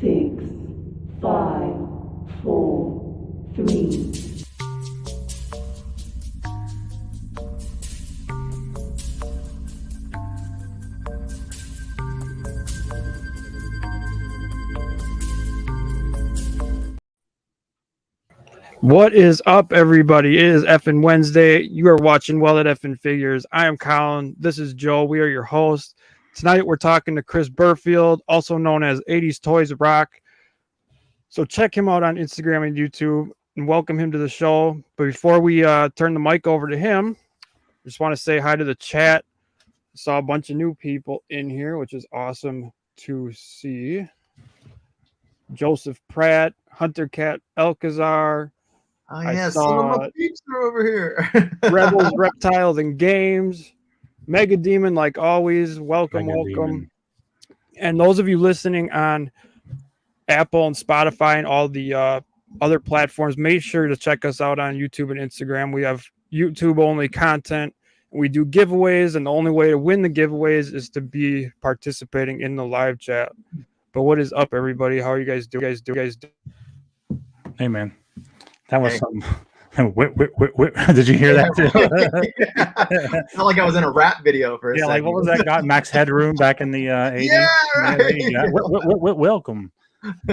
6, 5, 4, 3. What is up, everybody? It is Effin' Wednesday. You are watching Well at Effin' Figures. I am Colin. This is Joe. We are your hosts. Tonight, we're talking to Chris Burfield, also known as 80s Toys Rock. So check him out on Instagram and YouTube and welcome him to the show. But before we turn the mic over to him, I just want to say hi to the chat. I saw a bunch of new people in here, which is awesome to see. Joseph Pratt, Hunter Cat Alcazar. Oh yeah, some of my peeps are over here. Rebels, Reptiles, and Games. Mega Demon, like always. Welcome. And those of you listening on Apple and Spotify and all the other platforms, make sure to check us out on YouTube and Instagram. We have YouTube-only content. We do giveaways, and the only way to win the giveaways is to be participating in the live chat. But what is up, everybody? How are you guys doing? Hey, man. That was something. Did you hear that too? Felt like I was in a rap video for a second. Like what was that guy? Max Headroom back in the 80s? Yeah, right. Yeah, welcome.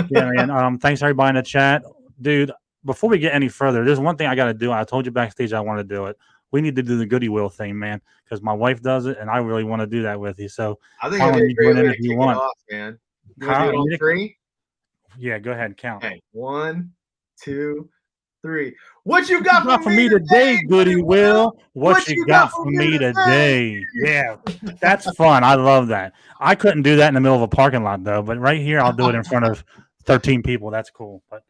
Yeah, man. Thanks everybody in the chat. Dude, before we get any further, there's one thing I gotta do. I told you backstage I want to do it. We need to do the Goody Wheel thing, man, because my wife does it and I really want to do that with you. So I think Colin, you do it if you want. Off, man. You want to do it on 3? Yeah, go ahead, count. Okay, 1, 2, 3. What you got for me today, Goody Will? What you got for me today? Yeah, that's fun. I love that. I couldn't do that in the middle of a parking lot, though. But right here, I'll do it in front of 13 people. That's cool. But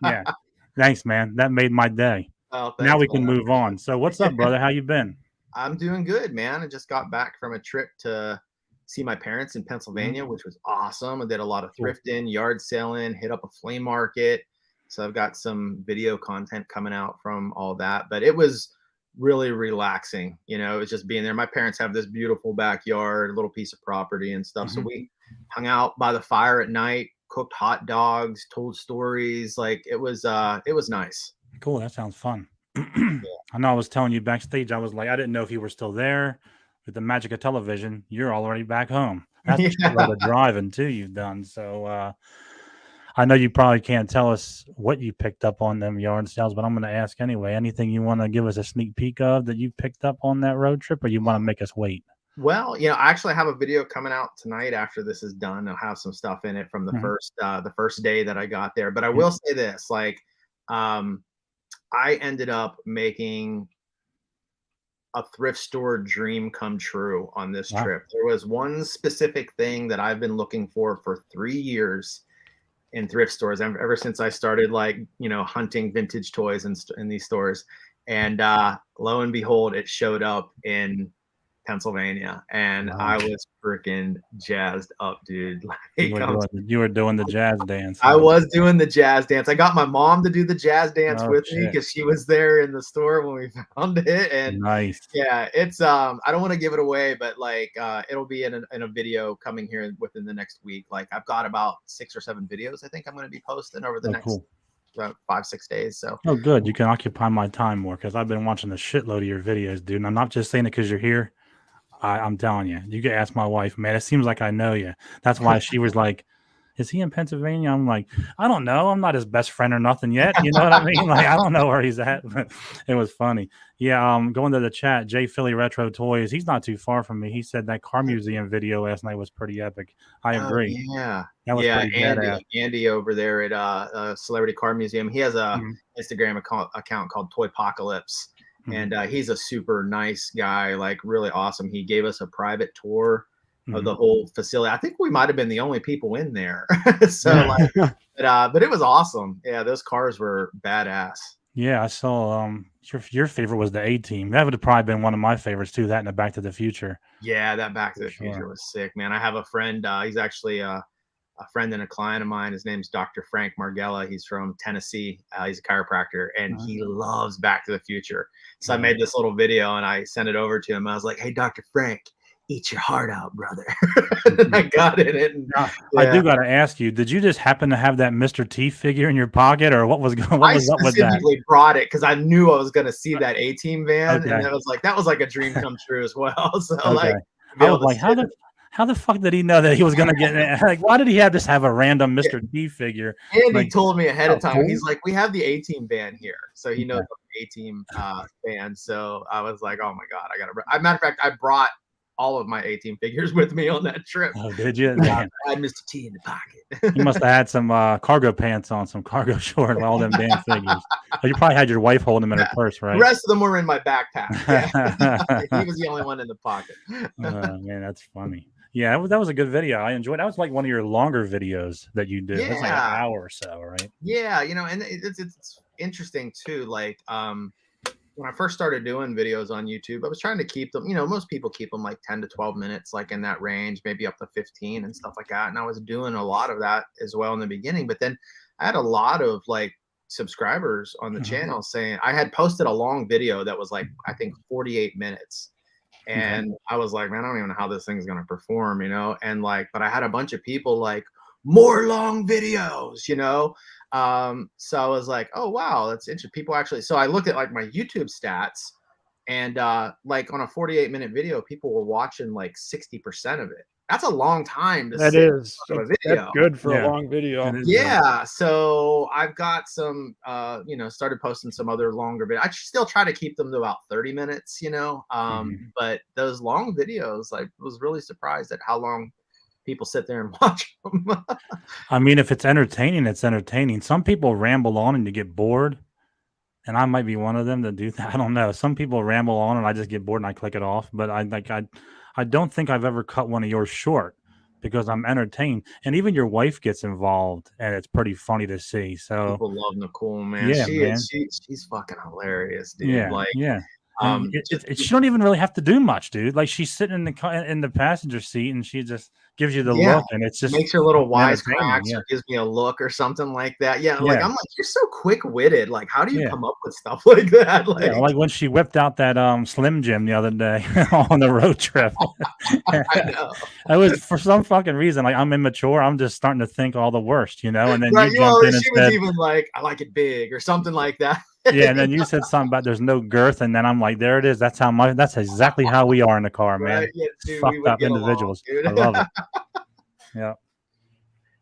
yeah, thanks, man. That made my day. Oh, thanks, now we can move on. So what's up, brother? How you been? I'm doing good, man. I just got back from a trip to see my parents in Pennsylvania, which was awesome. I did a lot of thrifting, yard selling, hit up a flea market. So I've got some video content coming out from all that, but it was really relaxing. You know, it was just being there. My parents have this beautiful backyard, a little piece of property and stuff. So we hung out by the fire at night, cooked hot dogs, told stories. Like it was nice. Cool. That sounds fun. I know I was telling you backstage, I was like, I didn't know if you were still there with the magic of television. You're already back home. That's a lot of driving too you've done. So, I know you probably can't tell us what you picked up on them yard sales, but I'm going to ask anyway. Anything you want to give us a sneak peek of that you picked up on that road trip, or you want to make us wait? Well, you know, I actually have a video coming out tonight after this is done. I'll have some stuff in it from the first day that I got there. But I will say this, like, I ended up making a thrift store dream come true on this trip. There was one specific thing that I've been looking for 3 years in thrift stores ever since I started, like, you know, hunting vintage toys in these stores. And lo and behold, it showed up in Pennsylvania, and I was freaking jazzed up, dude. Like, you were doing the jazz dance. I was doing the jazz dance. I got my mom to do the jazz dance with me because she was there in the store when we found it. And nice. Yeah, it's I don't want to give it away, but like it'll be in a video coming here within the next week. Like I've got about 6 or 7 videos I think I'm going to be posting over the next about 5-6 days. So good. You can occupy my time more because I've been watching a shitload of your videos, dude. And I'm not just saying it because you're here. I'm telling you, you can ask my wife, man. It seems like I know you. That's why she was like, is he in Pennsylvania? I'm like, I don't know. I'm not his best friend or nothing yet. You know what I mean? Like, I don't know where he's at, but it was funny. Yeah. Going to the chat, J Philly Retro Toys. He's not too far from me. He said that car museum video last night was pretty epic. I agree. Yeah. That was pretty Andy over there at Celebrity Car Museum. He has a Instagram account called Toypocalypse. And he's a super nice guy, like really awesome. He gave us a private tour of the whole facility. I think we might have been the only people in there. So like, but it was awesome. Yeah, those cars were badass. Yeah, I saw your favorite was the A-Team. That would have probably been one of my favorites too, that and the Back to the Future. Yeah, that Back to the Future was sick, man. I have a friend, he's actually a friend and a client of mine. His name's Dr. Frank Margella. He's from Tennessee. He's a chiropractor, and he loves Back to the Future. So I made this little video and I sent it over to him. I was like, hey, Dr. Frank, eat your heart out, brother. And I got in it. And, Now, I do got to ask you, did you just happen to have that Mr. T figure in your pocket, or what was going? What was up with that? I specifically brought it because I knew I was going to see that A-Team van, Okay. and that was like a dream come true as well. So Okay. like, I was like, how the fuck did he know that he was going to get it? Like, why did he just have a random Mr. T figure? And like, he told me ahead of time. cool. He's like, we have the A-Team van here, so he knows the A-Team van. So I was like, oh my god, I gotta. Matter of fact, I brought all of my A-Team figures with me on that trip. Oh, did you? I had Mr. T in the pocket. You must have had some cargo pants on, some cargo shorts, with all them damn figures. Oh, you probably had your wife holding them in her purse, right? The rest of them were in my backpack. Yeah. He was the only one in the pocket. Oh, man, that's funny. Yeah, that was a good video. I enjoyed it. That was like one of your longer videos that you do. It's like an hour or so, right? Yeah, and it's interesting too. Like when I first started doing videos on YouTube, I was trying to keep them, most people keep them like 10 to 12 minutes, like in that range, maybe up to 15 and stuff like that. And I was doing a lot of that as well in the beginning. But then I had a lot of like subscribers on the channel saying I had posted a long video that was like, I think 48 minutes. And I was like, man, I don't even know how this thing's going to perform, and like, but I had a bunch of people like, more long videos, so I was like, oh wow, that's interesting. People actually, so I looked at like my YouTube stats, and like on a 48-minute video, people were watching like 60% of it. That's a long time to That sit is on a video. That's good for a long video. Yeah, so I've got some started posting some other longer videos. I still try to keep them to about 30 minutes, but those long videos, I was really surprised at how long people sit there and watch them. I mean, if it's entertaining, it's entertaining. Some people ramble on and you get bored, and I might be one of them that do that. I don't know. Some people ramble on and I just get bored and I click it off. But I don't think I've ever cut one of yours short because I'm entertained, and even your wife gets involved, and it's pretty funny to see. So people love Nicole, man. Yeah, she's fucking hilarious, dude. Yeah, like, yeah. She don't even really have to do much, dude. Like, she's sitting in the passenger seat, and she just gives you the look, and it's just makes her little wisecracks or gives me a look or something like that. Yeah, like I'm like, you're so quick-witted. Like, how do you come up with stuff like that? Like when she whipped out that Slim Jim the other day on the road trip. I know. I was, for some fucking reason, like, I'm immature. I'm just starting to think all the worst, and then you jumped in and she was even like, I like it big or something like that. Yeah, and then you said something about there's no girth, and then I'm like, there it is. That's exactly how we are in the car, man. Right? Yeah, dude, fucked up individuals. Along, I love it. Yeah.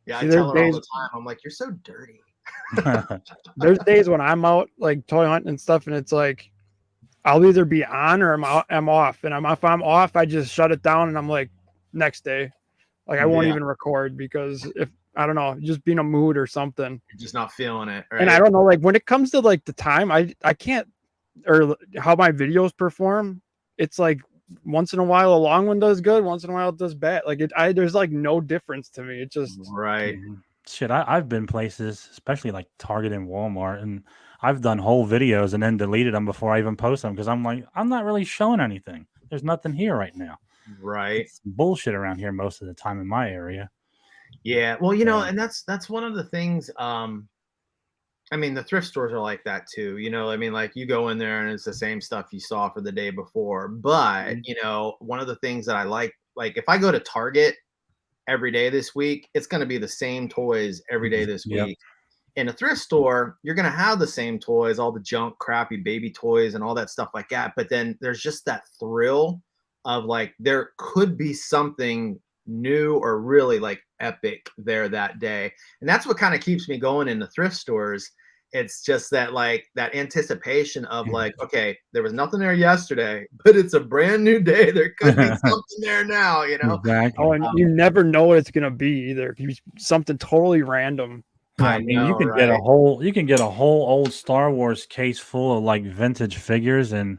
Yeah, I tell her all the time. I'm like, you're so dirty. There's days when I'm out like toy hunting and stuff, and it's like I'll either be on or I'm off. And if I'm off, I just shut it down, and I'm like, next day, like I won't even record because if I don't know, just be in a mood or something. You're just not feeling it. Right? And I don't know, like when it comes to like the time, I can't, or how my videos perform. It's like once in a while a long one does good, once in a while it does bad. Like there's like no difference to me. It just shit. I've been places, especially like Target and Walmart, and I've done whole videos and then deleted them before I even post them because I'm like, I'm not really showing anything. There's nothing here right now. Right. It's bullshit around here most of the time in my area. Yeah, well, and that's one of the things. I mean, the thrift stores are like that too. I mean, like you go in there and it's the same stuff you saw for the day before. But one of the things that I like if I go to Target every day this week, it's going to be the same toys every day this week. In a thrift store, you're going to have the same toys, all the junk, crappy baby toys, and all that stuff like that. But then there's just that thrill of like there could be something new or really like epic there that day, and that's what kind of keeps me going in the thrift stores. It's just that like that anticipation of like, okay, there was nothing there yesterday, but it's a brand new day. There could be something there now, Exactly. Oh, and you never know what it's gonna be either. It could be something totally random. I mean, you can get a whole old Star Wars case full of like vintage figures, and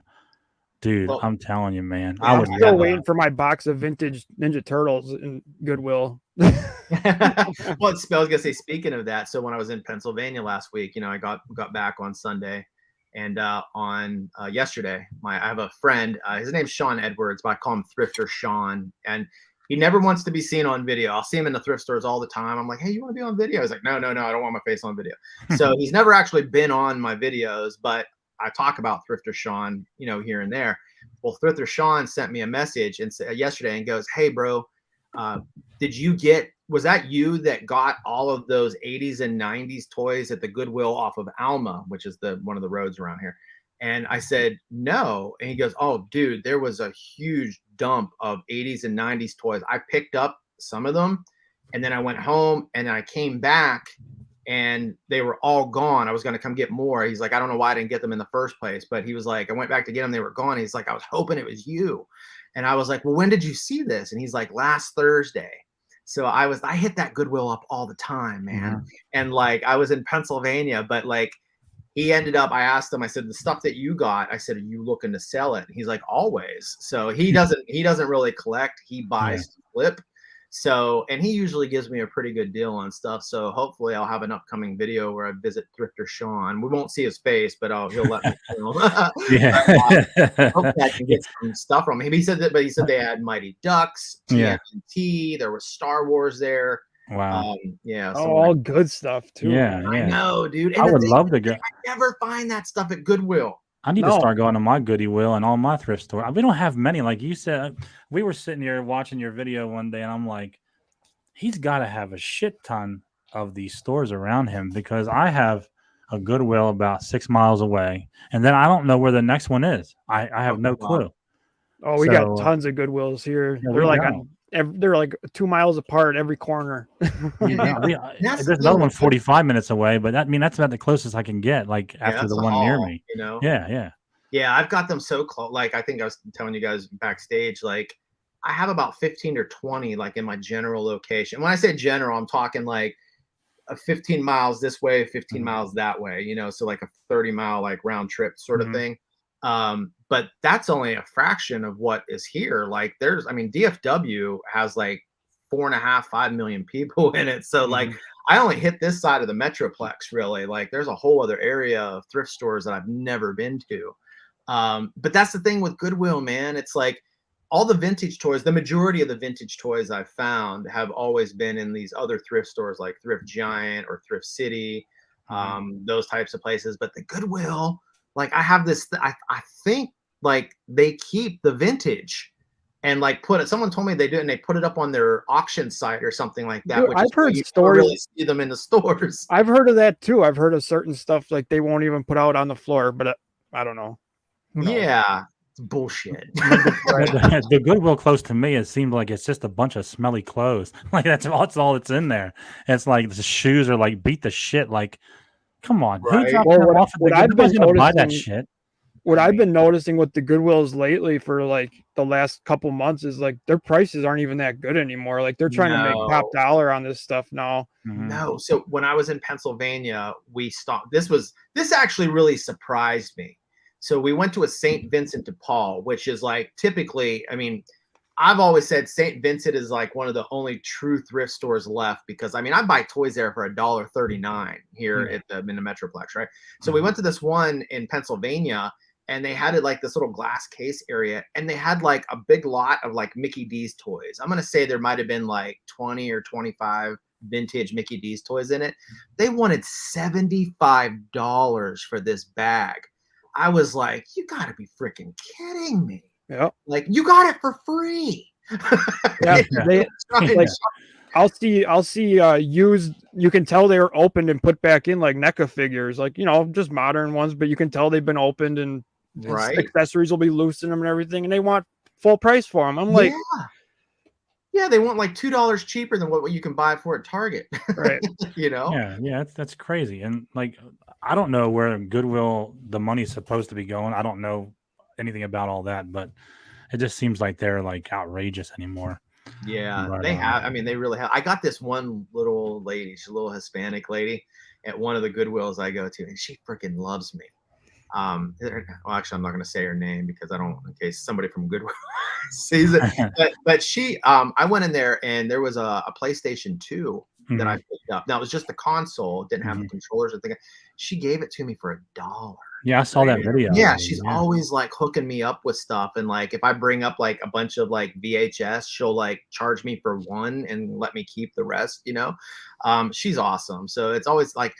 dude, I'm telling you, man, I'm still waiting for my box of vintage Ninja Turtles in Goodwill. Well, I was gonna say, speaking of that, so when I was in Pennsylvania last week, I got back on Sunday, and on yesterday, I have a friend. His name's Sean Edwards, but I call him Thrifter Sean, and he never wants to be seen on video. I'll see him in the thrift stores all the time. I'm like, hey, you want to be on video? He's like, no, I don't want my face on video. So he's never actually been on my videos, but I talk about Thrifter Sean, you know, here and there. Well, Thrifter Sean sent me a message and said yesterday and goes, "Hey, bro, was that you that got all of those 80s and 90s toys at the Goodwill off of Alma, which is one of the roads around here?" And I said, "No." And he goes, "Oh, dude, there was a huge dump of 80s and 90s toys. I picked up some of them, and then I went home, and then I came back, and they were all gone. I was going to come get more." He's like, "I don't know why I didn't get them in the first place." But he was like, "I went back to get them. They were gone." He's like, "I was hoping it was you." And I was like, "Well, when did you see this?" And he's like, "Last Thursday." So I hit that Goodwill up all the time, man. Mhm. And like, I was in Pennsylvania, but like, he ended up, I asked him, I said, "The stuff that you got," I said, "Are you looking to sell it?" And he's like, "Always." So he doesn't really collect. He buys to flip. So, and he usually gives me a pretty good deal on stuff. So hopefully I'll have an upcoming video where I visit Thrifter Sean. We won't see his face, but he'll let me film. Yeah. Hopefully I can get some stuff from him. He said they had Mighty Ducks, Yeah. TMNT, there was Star Wars there. Wow. Yeah. Oh, all good stuff too. Yeah, I yeah. know, dude. I And the would thing love is, to go. I never find that stuff at Goodwill. I need to No. start going to my Goodwill and all my thrift store. We don't have many. Like you said, we were sitting here watching your video one day, and I'm like, he's got to have a shit ton of these stores around him, because I have a Goodwill about 6 miles away, and then I don't know where the next one is. I have no clue. Oh, we got So, tons of Goodwills here. yeah, They're we like don't. they're like 2 miles apart every corner. Yeah, That's the there's thing another one with 45 minutes away, but that's about the closest I can get, like after that's the a one near haul, me. you know? Yeah. Yeah, I've got them so close. Like, I think I was telling you guys backstage, like, I have about 15 or 20, like, in my general location. When I say general, I'm talking like a 15 miles this way, 15 Mhm. miles that way, you know, so like a 30-mile like round trip sort of Mhm. thing. But that's only a fraction of what is here. Like, DFW has like 4.5, 5 million people in it. So like, I only hit this side of the Metroplex, really. Like, there's a whole other area of thrift stores that I've never been to. But that's the thing with Goodwill, man. It's like, all the vintage toys, the majority of the vintage toys I've found have always been in these other thrift stores like Thrift Giant or Thrift City, those types of places. But the Goodwill, like, I have this, I think like they keep the vintage and like someone told me they do, and they put it up on their auction site or something like that. Dude, Which I've is why heard you stories. don't really see them in the stores. I've heard of that too. I've heard of certain stuff like they won't even put out on the floor, but I don't know. Who knows? Yeah, it's bullshit. The Goodwill close to me, it seemed like it's just a bunch of smelly clothes. Like that's all that's in there. It's like the shoes are like beat the shit. Like, come on, who Right. dropped Well, them off at what the I've Goodwill? been Nobody's gonna buy that noticing- shit. What I've been noticing with the Goodwills lately for like the last couple months is like their prices aren't even that good anymore. Like they're trying to make top No. dollar on this stuff now. No. So when I was in Pennsylvania, we stopped. This actually really surprised me. So we went to a St. Vincent de Paul, which is like typically, I mean, I've always said St. Vincent is like one of the only true thrift stores left, because I mean, I buy toys there for $1.39 here in the Metroplex, right? So we went to this one in Pennsylvania, and they had it like this little glass case area, and they had like a big lot of like Mickey D's toys. I'm going to say there might have been like 20 or 25 vintage Mickey D's toys in it. They wanted $75 for this bag. I was like, you got to be freaking kidding me. Yeah. Like, you got it for free. Yeah. Yeah. I'll see used, you can tell they were opened and put back in like NECA figures, like, you know, just modern ones, but you can tell they've been opened and Right. accessories will be loose in them and everything, and they want full price for them. I'm like, yeah, they want like $2 cheaper than what you can buy for at Target. right. You know? Yeah, that's crazy. And like, I don't know where Goodwill the money's supposed to be going. I don't know anything about all that, but it just seems like they're like outrageous anymore. Yeah, But, they have. I mean, they really have. I got this one little lady, she's a little Hispanic lady, at one of the Goodwills I go to, and she freaking loves me. Well, actually, I'm not going to say her name because I don't, in case somebody from Goodwill sees it. But she, I went in there, and there was a PlayStation 2 that I picked up. Now it was just the console, didn't have the controllers or thing. She gave it to me for $1. Yeah, I saw that video. Yeah, she's always like hooking me up with stuff, and like if I bring up like a bunch of like VHS, she'll like charge me for one and let me keep the rest. You know, she's awesome. So it's always like,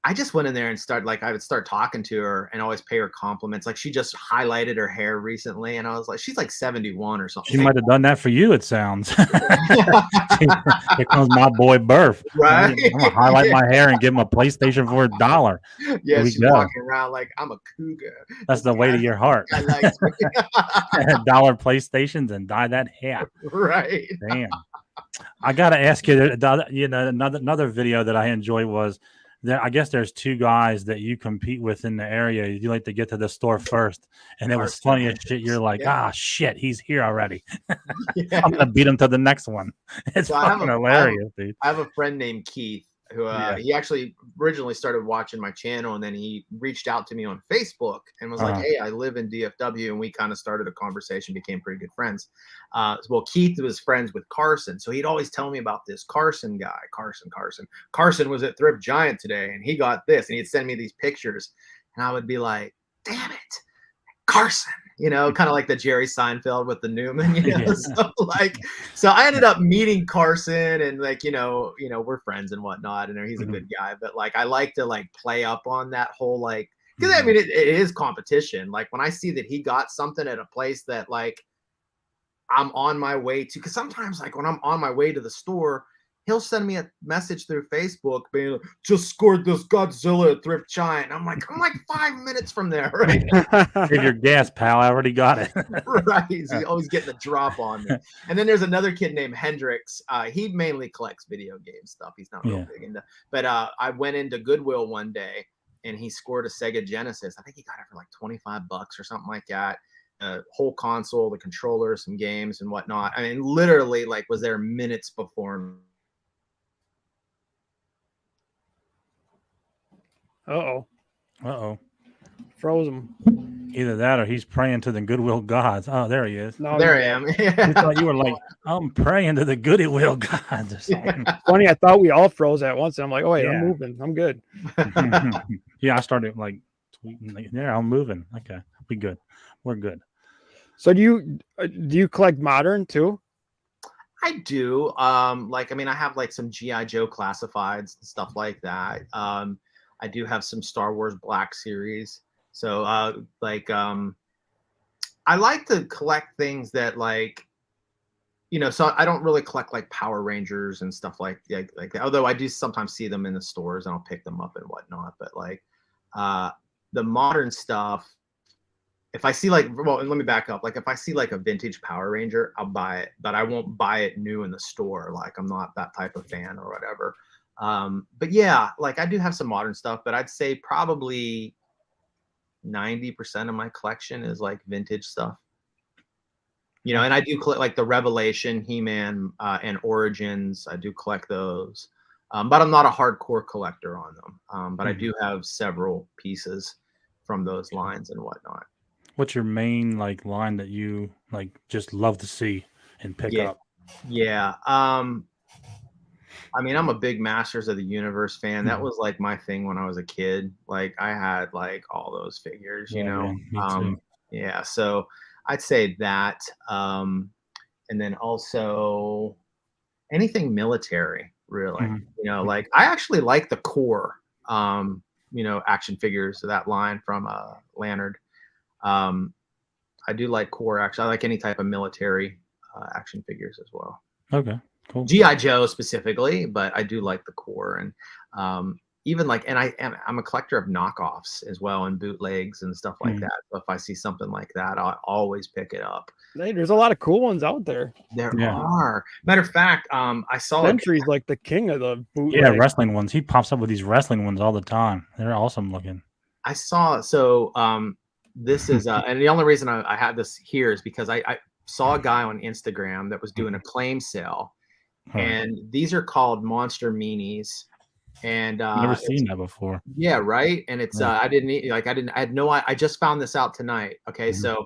I just went in there and started, like, I would start talking to her and always pay her compliments. Like, she just highlighted her hair recently, and I was like, she's like 71 or something. She might have done that for you, it sounds. Here comes my boy Burf. Right? I'm gonna highlight my hair and give him a PlayStation for $1. Yeah, Here we she's go. walking around like, I'm a cougar. That's the way to your heart. I like Dollar PlayStations and dye that hair. right. Damn. I gotta ask you, another video that I enjoy was there. I guess there's two guys that you compete with in the area. You like to get to the store first, and it was funny as shit. You're like, shit, he's here already. Yeah. I'm gonna beat him to the next one. It's fucking hilarious, dude. I have a friend named Keith who he actually originally started watching my channel, and then he reached out to me on Facebook and was like, hey, I live in DFW, and we kind of started a conversation, became pretty good friends. Well, Keith was friends with Carson, so he'd always tell me about this Carson guy. Carson was at Thrift Giant today, and he got this, and he'd send me these pictures, and I would be like, damn it, Carson, kind of like the Jerry Seinfeld with the Newman, so I ended up meeting Carson, and we're friends and whatnot, and he's a good guy, but like, I like to like play up on that whole, like, because I mean, it is competition. Like, when I see that he got something at a place that like I'm on my way to, because sometimes like when I'm on my way to the store, he'll send me a message through Facebook being like, just scored this Godzilla at Thrift Giant. I'm like 5 minutes from there, right? Save your gas, pal. I already got it. Right. He's always getting the drop on me. And then there's another kid named Hendrix. He mainly collects video game stuff. He's not real big into, but I went into Goodwill one day and he scored a Sega Genesis. I think he got it for like $25 or something like that. Whole console, the controller, some games and whatnot. I mean, literally like was there minutes before me. Uh-oh. Froze him. Either that or he's praying to the Goodwill gods. Oh, there he is. No, there I am. You thought you were like, I'm praying to the Goodwill gods or something. Funny, I thought we all froze at once. And I'm like, oh, wait, I'm moving. I'm good. Yeah, I started like tweeting. Like, yeah, I'm moving. Okay, we good. We're good. So do you collect modern too? I do. I have like some G.I. Joe classifieds and stuff like that. I do have some Star Wars Black Series. So I like to collect things that so I don't really collect like Power Rangers and stuff like that. Although I do sometimes see them in the stores and I'll pick them up and whatnot. But the modern stuff, if I see let me back up. Like if I see like a vintage Power Ranger, I'll buy it, but I won't buy it new in the store. Like I'm not that type of fan or whatever. But yeah, like I do have some modern stuff, but I'd say probably 90% of my collection is like vintage stuff. And I do collect like the Revelation, He-Man, and Origins. I do collect those. But I'm not a hardcore collector on them. But I do have several pieces from those lines and whatnot. What's your main like line that you like just love to see and pick up? Yeah. I mean, I'm a big Masters of the Universe fan. That was like my thing when I was a kid. Like I had like all those figures, Man, me too. Yeah. So I'd say that. And then also anything military, really. Like I actually like the core, action figures of that line from Lannard. I do like core action. I like any type of military action figures as well. Okay, cool. G.I. Joe specifically, but I do like the core, and even like, and I'm a collector of knockoffs as well and bootlegs and stuff like that. So if I see something like that, I'll always pick it up. Hey, there's a lot of cool ones out there. There are. Matter of fact, I saw Century's like the king of the bootleg. Yeah, wrestling ones. He pops up with these wrestling ones all the time. They're awesome looking. I saw this is and the only reason I had this here is because I saw a guy on Instagram that was doing a claim sale, and these are called Monster Minis. And never seen that before. Yeah, right. And it's I just found this out tonight. Okay, so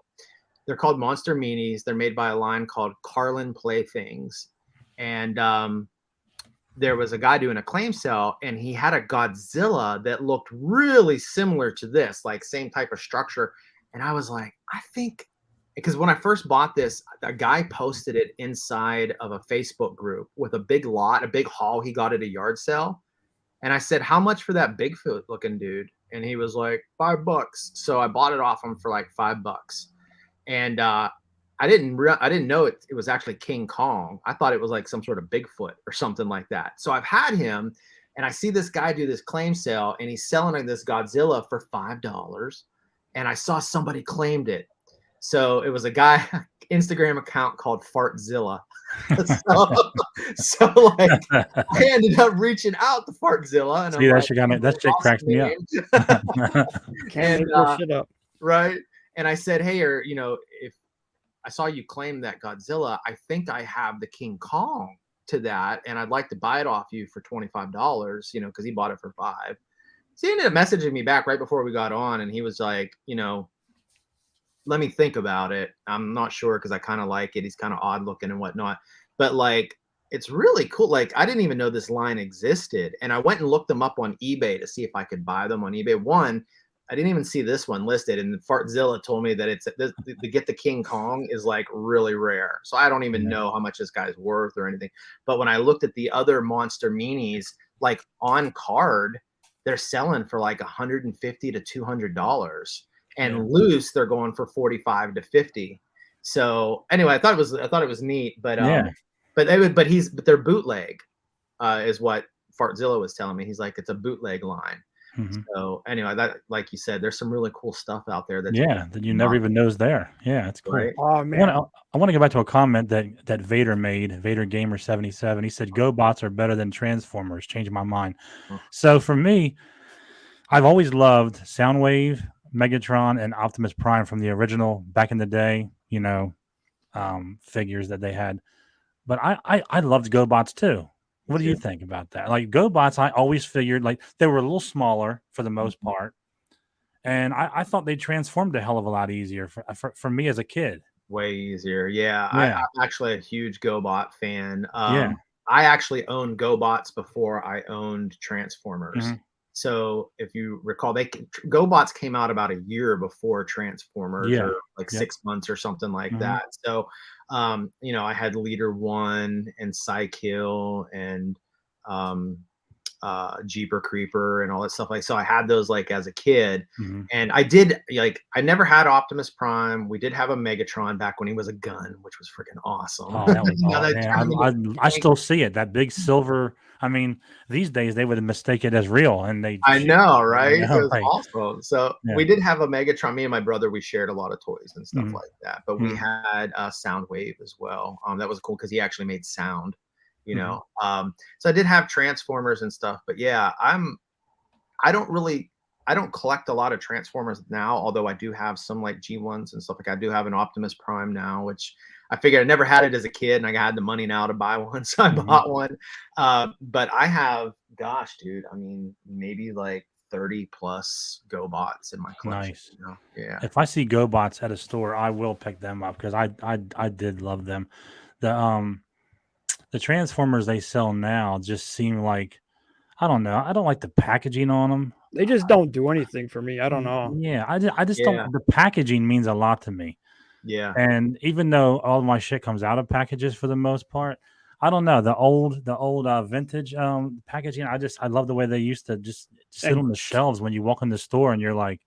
they're called Monster Minis. They're made by a line called Colin Playthings, and there was a guy doing a claim sale, and he had a Godzilla that looked really similar to this, like same type of structure. And I was like, I think, because when I first bought this, a guy posted it inside of a Facebook group with a big lot, a big haul he got at a yard sale. And I said, how much for that Bigfoot looking dude? And he was like, $5. So I bought it off him for like $5. And I didn't know it was actually King Kong. I thought it was like some sort of Bigfoot or something like that. So I've had him, and I see this guy do this claim sale, and he's selling this Godzilla for $5. And I saw somebody claimed it. So it was a guy Instagram account called Fartzilla. so like I ended up reaching out to Fartzilla, and See, that shit cracks me up. Can't make this shit up. Right. And I said, hey, or if I saw you claim that Godzilla, I think I have the King Kong to that, and I'd like to buy it off you for $25, because he bought it for $5. So he ended up messaging me back right before we got on, and he was like, let me think about it. I'm not sure, because I kind of like it. He's kind of odd looking and whatnot, but like, it's really cool. Like, I didn't even know this line existed, and I went and looked them up on eBay to see if I could buy them on eBay. One, I didn't even see this one listed, and Fartzilla told me that to get the King Kong is like really rare. So I don't even know how much this guy's worth or anything. But when I looked at the other monster minis, like on card, they're selling for like $150 to $200, and loose they're going for $45 to $50. So anyway, I thought it was neat, but but they're bootleg, is what Fartzilla was telling me. He's like, it's a bootleg line. Mm-hmm. So anyway, that, like you said, there's some really cool stuff out there that you never even knows there. Yeah, it's cool. Right? Oh man, I want to go back to a comment that Vader made. Vader Gamer 77. He said, "GoBots are better than Transformers." Changed my mind. So for me, I've always loved Soundwave, Megatron, and Optimus Prime from the original back in the day. Figures that they had. But I loved GoBots too. What do you think about that? Like GoBots, I always figured like they were a little smaller for the most part, and I thought they transformed a hell of a lot easier for me as a kid. Way easier, yeah. I'm actually a huge GoBot fan. I actually owned GoBots before I owned Transformers. Mm-hmm. So if you recall, GoBots came out about a year before Transformers, or like 6 months or something like that. So, I had Leader One and Psykill and Jeeper Creeper and all that stuff. Like, so I had those like as a kid, and I never had Optimus Prime. We did have a Megatron back when he was a gun, which was freaking awesome. Oh, that was awesome. I still see it. That big silver. I mean, these days they would mistake it as real, and I know, right? It was awesome. So we did have a Megatron. Me and my brother, we shared a lot of toys and stuff like that. But we had Soundwave as well. That was cool because he actually made sound. So I did have Transformers and stuff. But yeah, I don't collect a lot of Transformers now, although I do have some like G1s and stuff. Like I do have an Optimus Prime now, which I figured I never had it as a kid, and I had the money now to buy one, so I bought one. But I have, gosh, dude, I mean, maybe like 30 plus GoBots in my collection. Nice. Yeah. If I see GoBots at a store, I will pick them up because I did love them. The Transformers they sell now just seem like, I don't know. I don't like the packaging on them. They just don't do anything for me. I don't know. Yeah, I just don't. The packaging means a lot to me. Yeah. And even though all of my shit comes out of packages for the most part, I don't know, the old vintage packaging. I love the way they used to just sit on the shelves when you walk in the store and you're like,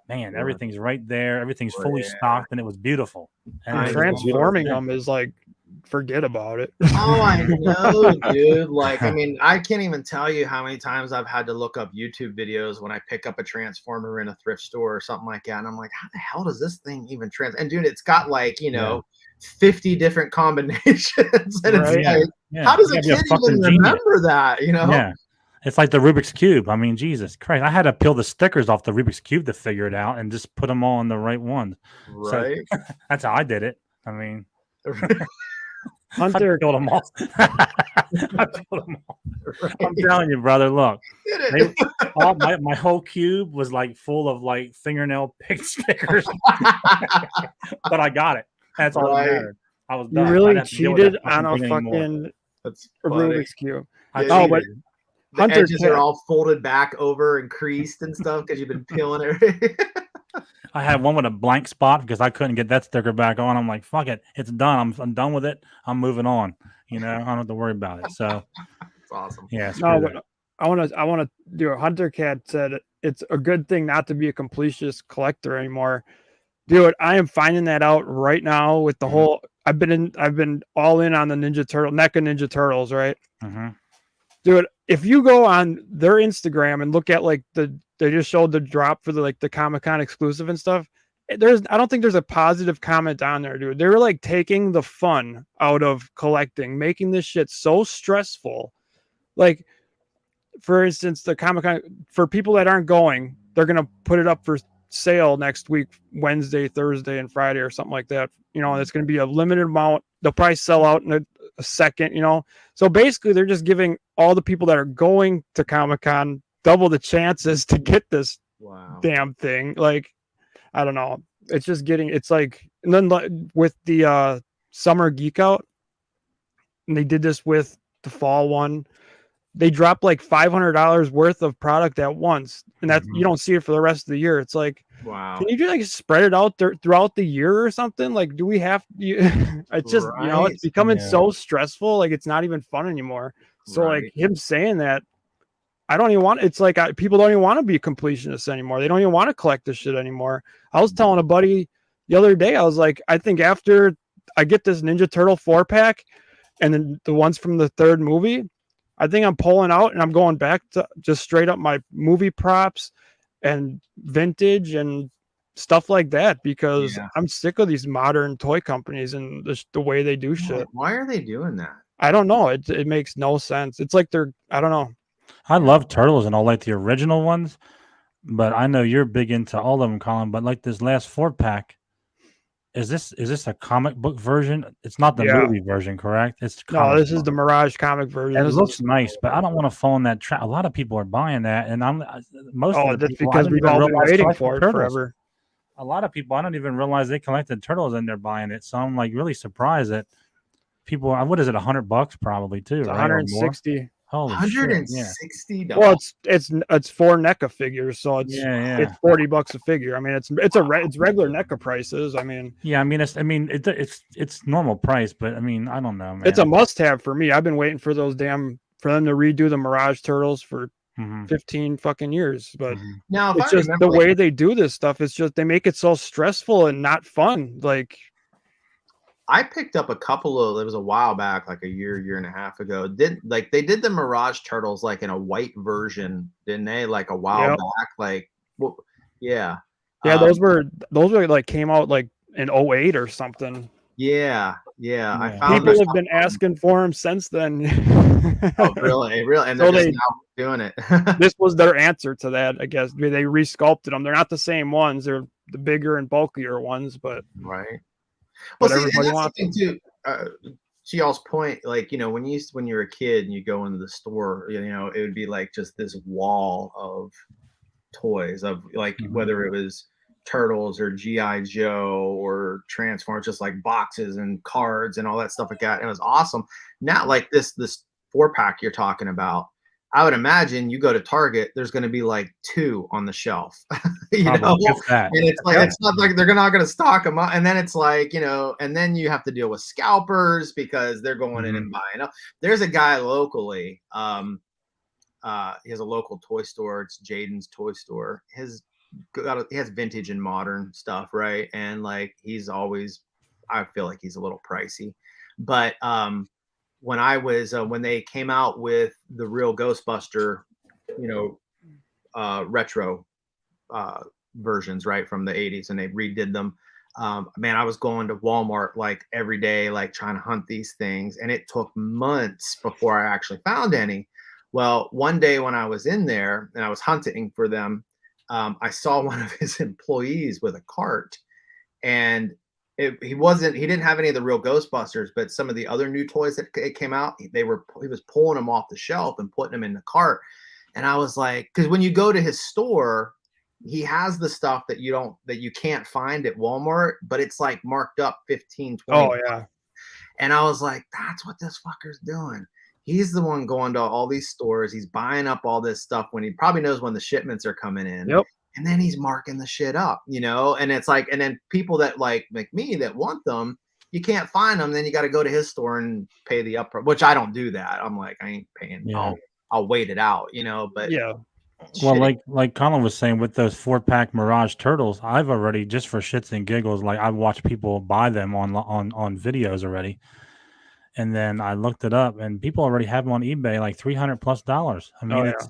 man, everything's right there. Everything's fully stocked, and it was beautiful. And transforming them is like, forget about it. Oh, I know, dude. Like, I mean, I can't even tell you how many times I've had to look up YouTube videos when I pick up a Transformer in a thrift store or something like that. And I'm like, how the hell does this thing even And dude, it's got like, 50 different combinations. And it's like, how does a kid even remember that? Yeah. It's like the Rubik's Cube. I mean, Jesus Christ. I had to peel the stickers off the Rubik's Cube to figure it out and just put them all on the right ones. Right. So, that's how I did it. I mean, Hunter I killed them all. Right. I'm telling you, brother. Look, my whole cube was like full of like fingernail picked stickers, but I got it. That's all that mattered. I was done. You really cheated on a fucking Rubik's Cube. But the edges are all folded back over and creased and stuff because you've been peeling it. I had one with a blank spot because I couldn't get that sticker back on. I'm like, fuck it, it's done. I'm done with it. I'm moving on. I don't have to worry about it. So it's awesome. Yeah. I want to do a Hunter Cat said it's a good thing not to be a completionist collector anymore. Dude, I am finding that out right now with the whole. I've been all in on the NECA Ninja Turtles, right? Dude, if you go on their Instagram and look at like they just showed the drop for the Comic-Con exclusive and stuff. I don't think there's a positive comment on there, dude. They're like taking the fun out of collecting, making this shit so stressful. Like, for instance, the Comic-Con, for people that aren't going, they're gonna put it up for sale next week, Wednesday, Thursday, and Friday, or something like that. You know, it's gonna be a limited amount. They'll probably sell out in a second. You know, so basically, they're just giving all the people that are going to Comic-Con double the chances to get this damn thing. Like, I don't know. It's just getting. It's like, and then with the Summer Geek Out, and they did this with the fall one. They dropped like $500 worth of product at once, and that's you don't see it for the rest of the year. It's like, wow, can you just like spread it out throughout the year or something? Like, do we have? It's just you know, it's becoming so stressful. Like, it's not even fun anymore. So like him saying that, I don't even want. It's like people don't even want to be completionists anymore. They don't even want to collect this shit anymore. I was telling a buddy the other day, I was like, I think after I get this Ninja Turtle 4-pack, and then the ones from the third movie, I think I'm pulling out and I'm going back to just straight up my movie props and vintage and stuff like that, because I'm sick of these modern toy companies and the way they do shit. Why are they doing that? I don't know. It makes no sense. It's like I don't know. I love Turtles and all, like the original ones, but I know you're big into all of them, Colin. But like this last 4-pack, is this a comic book version? It's not the movie version, correct? It's no. This is the Mirage comic version. It looks nice, but I don't want to fall in that trap. A lot of people are buying that, and most of the people, because we've all been waiting for it forever. A lot of people, I don't even realize they collected Turtles and they're buying it. So I'm like really surprised that people. What is it? $100 probably too, it's right? 160. Holy $160. Yeah. Well, it's 4 NECA figures, so it's $40 a figure. I mean, it's regular NECA prices. I mean, it's normal price, but I mean, I don't know, man. It's a must-have for me. I've been waiting for for them to redo the Mirage Turtles for 15 fucking years, but now it's just the way they do this stuff. It's just they make it so stressful and not fun. Like, I picked up a couple of, it was a while back, like a year and a half ago. They did the Mirage Turtles like in a white version, didn't they? Like a while back. Like, well, yeah. Yeah, those were like came out like in 2008 or something. Yeah. I found people have been asking for them since then. Oh, really? And they're just now doing it. This was their answer to that, I guess. They resculpted them. They're not the same ones. They're the bigger and bulkier ones, but right. Well, see, that's the thing too. To y'all's point, like, you know, when you're a kid and you go into the store, you know, it would be like just this wall of toys of like whether it was Turtles or GI Joe or Transformers, just like boxes and cards and all that stuff like that. It was awesome. Now, like this 4-pack you're talking about, I would imagine you go to Target, there's going to be like 2 on the shelf, you know, and it's like, it's not like they're not going to stock them up. And then it's like, you know, and then you have to deal with scalpers because they're going in and buying. There's a guy locally. He has a local toy store. It's Jaden's Toy Store. He has vintage and modern stuff. Right. And like, I feel like he's a little pricey, but, when I was when they came out with the real Ghostbuster, you know, retro versions, right, from the 80s, and they redid them. Man, I was going to Walmart like every day, like trying to hunt these things, and it took months before I actually found any. Well, one day when I was in there and I was hunting for them, I saw one of his employees with a cart, and he didn't have any of the real Ghostbusters, but some of the other new toys that came out, he was pulling them off the shelf and putting them in the cart. And I was like, because when you go to his store, he has the stuff that you can't find at Walmart, but it's like marked up 15, 20. Oh yeah. And I was like, that's what this fucker's doing. He's the one going to all these stores. He's buying up all this stuff when he probably knows when the shipments are coming in. Yep. And then he's marking the shit up, you know? And it's like, and then people that like me that want them, you can't find them. Then you got to go to his store and pay the upfront, which I don't do that. I'm like, I ain't paying. Yeah. I'll wait it out, but Yeah. Well, shitty. like Colin was saying with those 4-pack Mirage turtles, I've already, just for shits and giggles, like I've watched people buy them on videos already, and then I looked it up, and people already have them on eBay like $300+. I mean, Oh, it's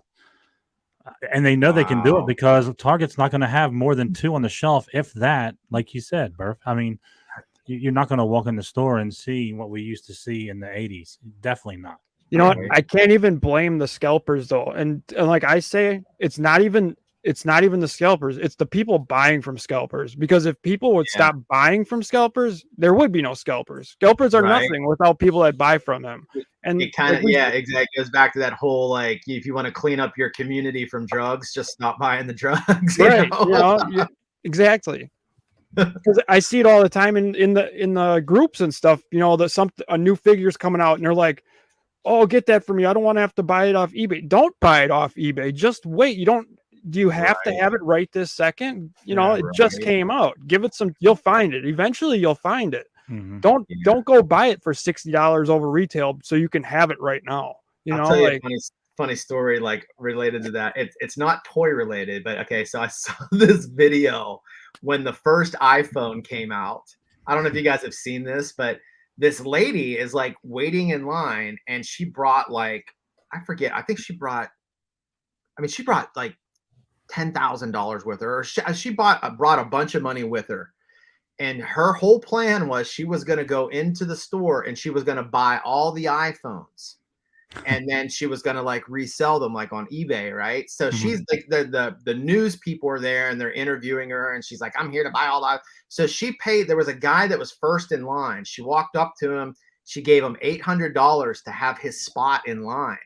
and they know they can do it Wow. because Target's not going to have more than 2 on the shelf, if that. Like you said, Burf. I mean, you're not going to walk in the store and see what we used to see in the 80s. Definitely not. You know what? Right. I can't even blame the scalpers though. And like I say, it's not even the scalpers, it's the people buying from scalpers. Because if people would Yeah. stop buying from scalpers, there would be no scalpers. Scalpers are Right. nothing without people that buy from them. And It kind of, like yeah, exactly. It goes back to that whole, like, if you want to clean up your community from drugs, just stop buying the drugs. right, exactly. Because I see it all the time in the groups and stuff. A new figure's coming out, and they're like, "Oh, get that for me. I don't want to have to buy it off eBay." Don't buy it off eBay. Just wait. Do you have to have it right this second? It just came out. Give it some. You'll find it. Eventually, you'll find it. Mm-hmm. Don't go buy it for $60 over retail so you can have it right now. I'll tell you a funny story, like, related to that. It's not toy related, but okay. So I saw this video when the first iPhone came out. I don't know if you guys have seen this, but this lady is like waiting in line, and she brought, like, I forget. I think she brought like $10,000 with her. Or she brought a bunch of money with her. And her whole plan was she was going to go into the store and she was going to buy all the iPhones. And then she was going to like resell them like on eBay, right? So she's like, the news people are there and they're interviewing her, and she's like, I'm here to buy all that. So she paid. There was a guy that was first in line. She walked up to him. She gave him $800 to have his spot in line.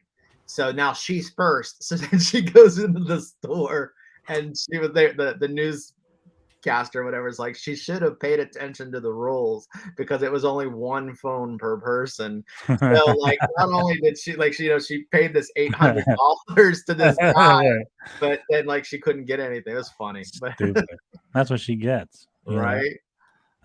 So now she's first. So then she goes into the store, and she was there. The newscaster, whatever, is like, she should have paid attention to the rules because it was only one phone per person. So like, not only did she, like, she paid this $800 to this guy, but then like she couldn't get anything. It was funny, but Stupid. That's what she gets, right?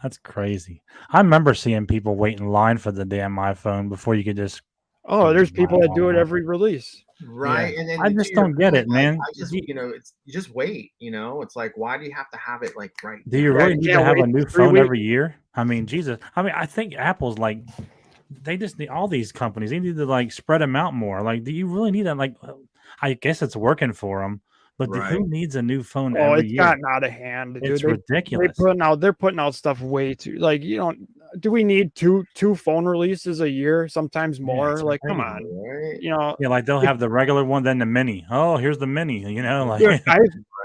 That's crazy. I remember seeing people wait in line for the damn iPhone before you could just. Oh, there's people that do it every release. Right. And then I just don't get it, man. I just, you just wait, it's like, why do you have to have it like right Do you really need to have a new phone every year? I mean, Jesus. I mean, I think Apple's like, they just need, all these companies, they need to like spread them out more. Like, do you really need that? Like, I guess it's working for them, but who needs a new phone every year? Oh, it's gotten out of hand, dude. It's ridiculous. They're putting out stuff way too, like, do we need two phone releases a year? Sometimes more. Like, come on, right? Like they'll have the regular one, then the mini. Oh, here's the mini. Like, dude,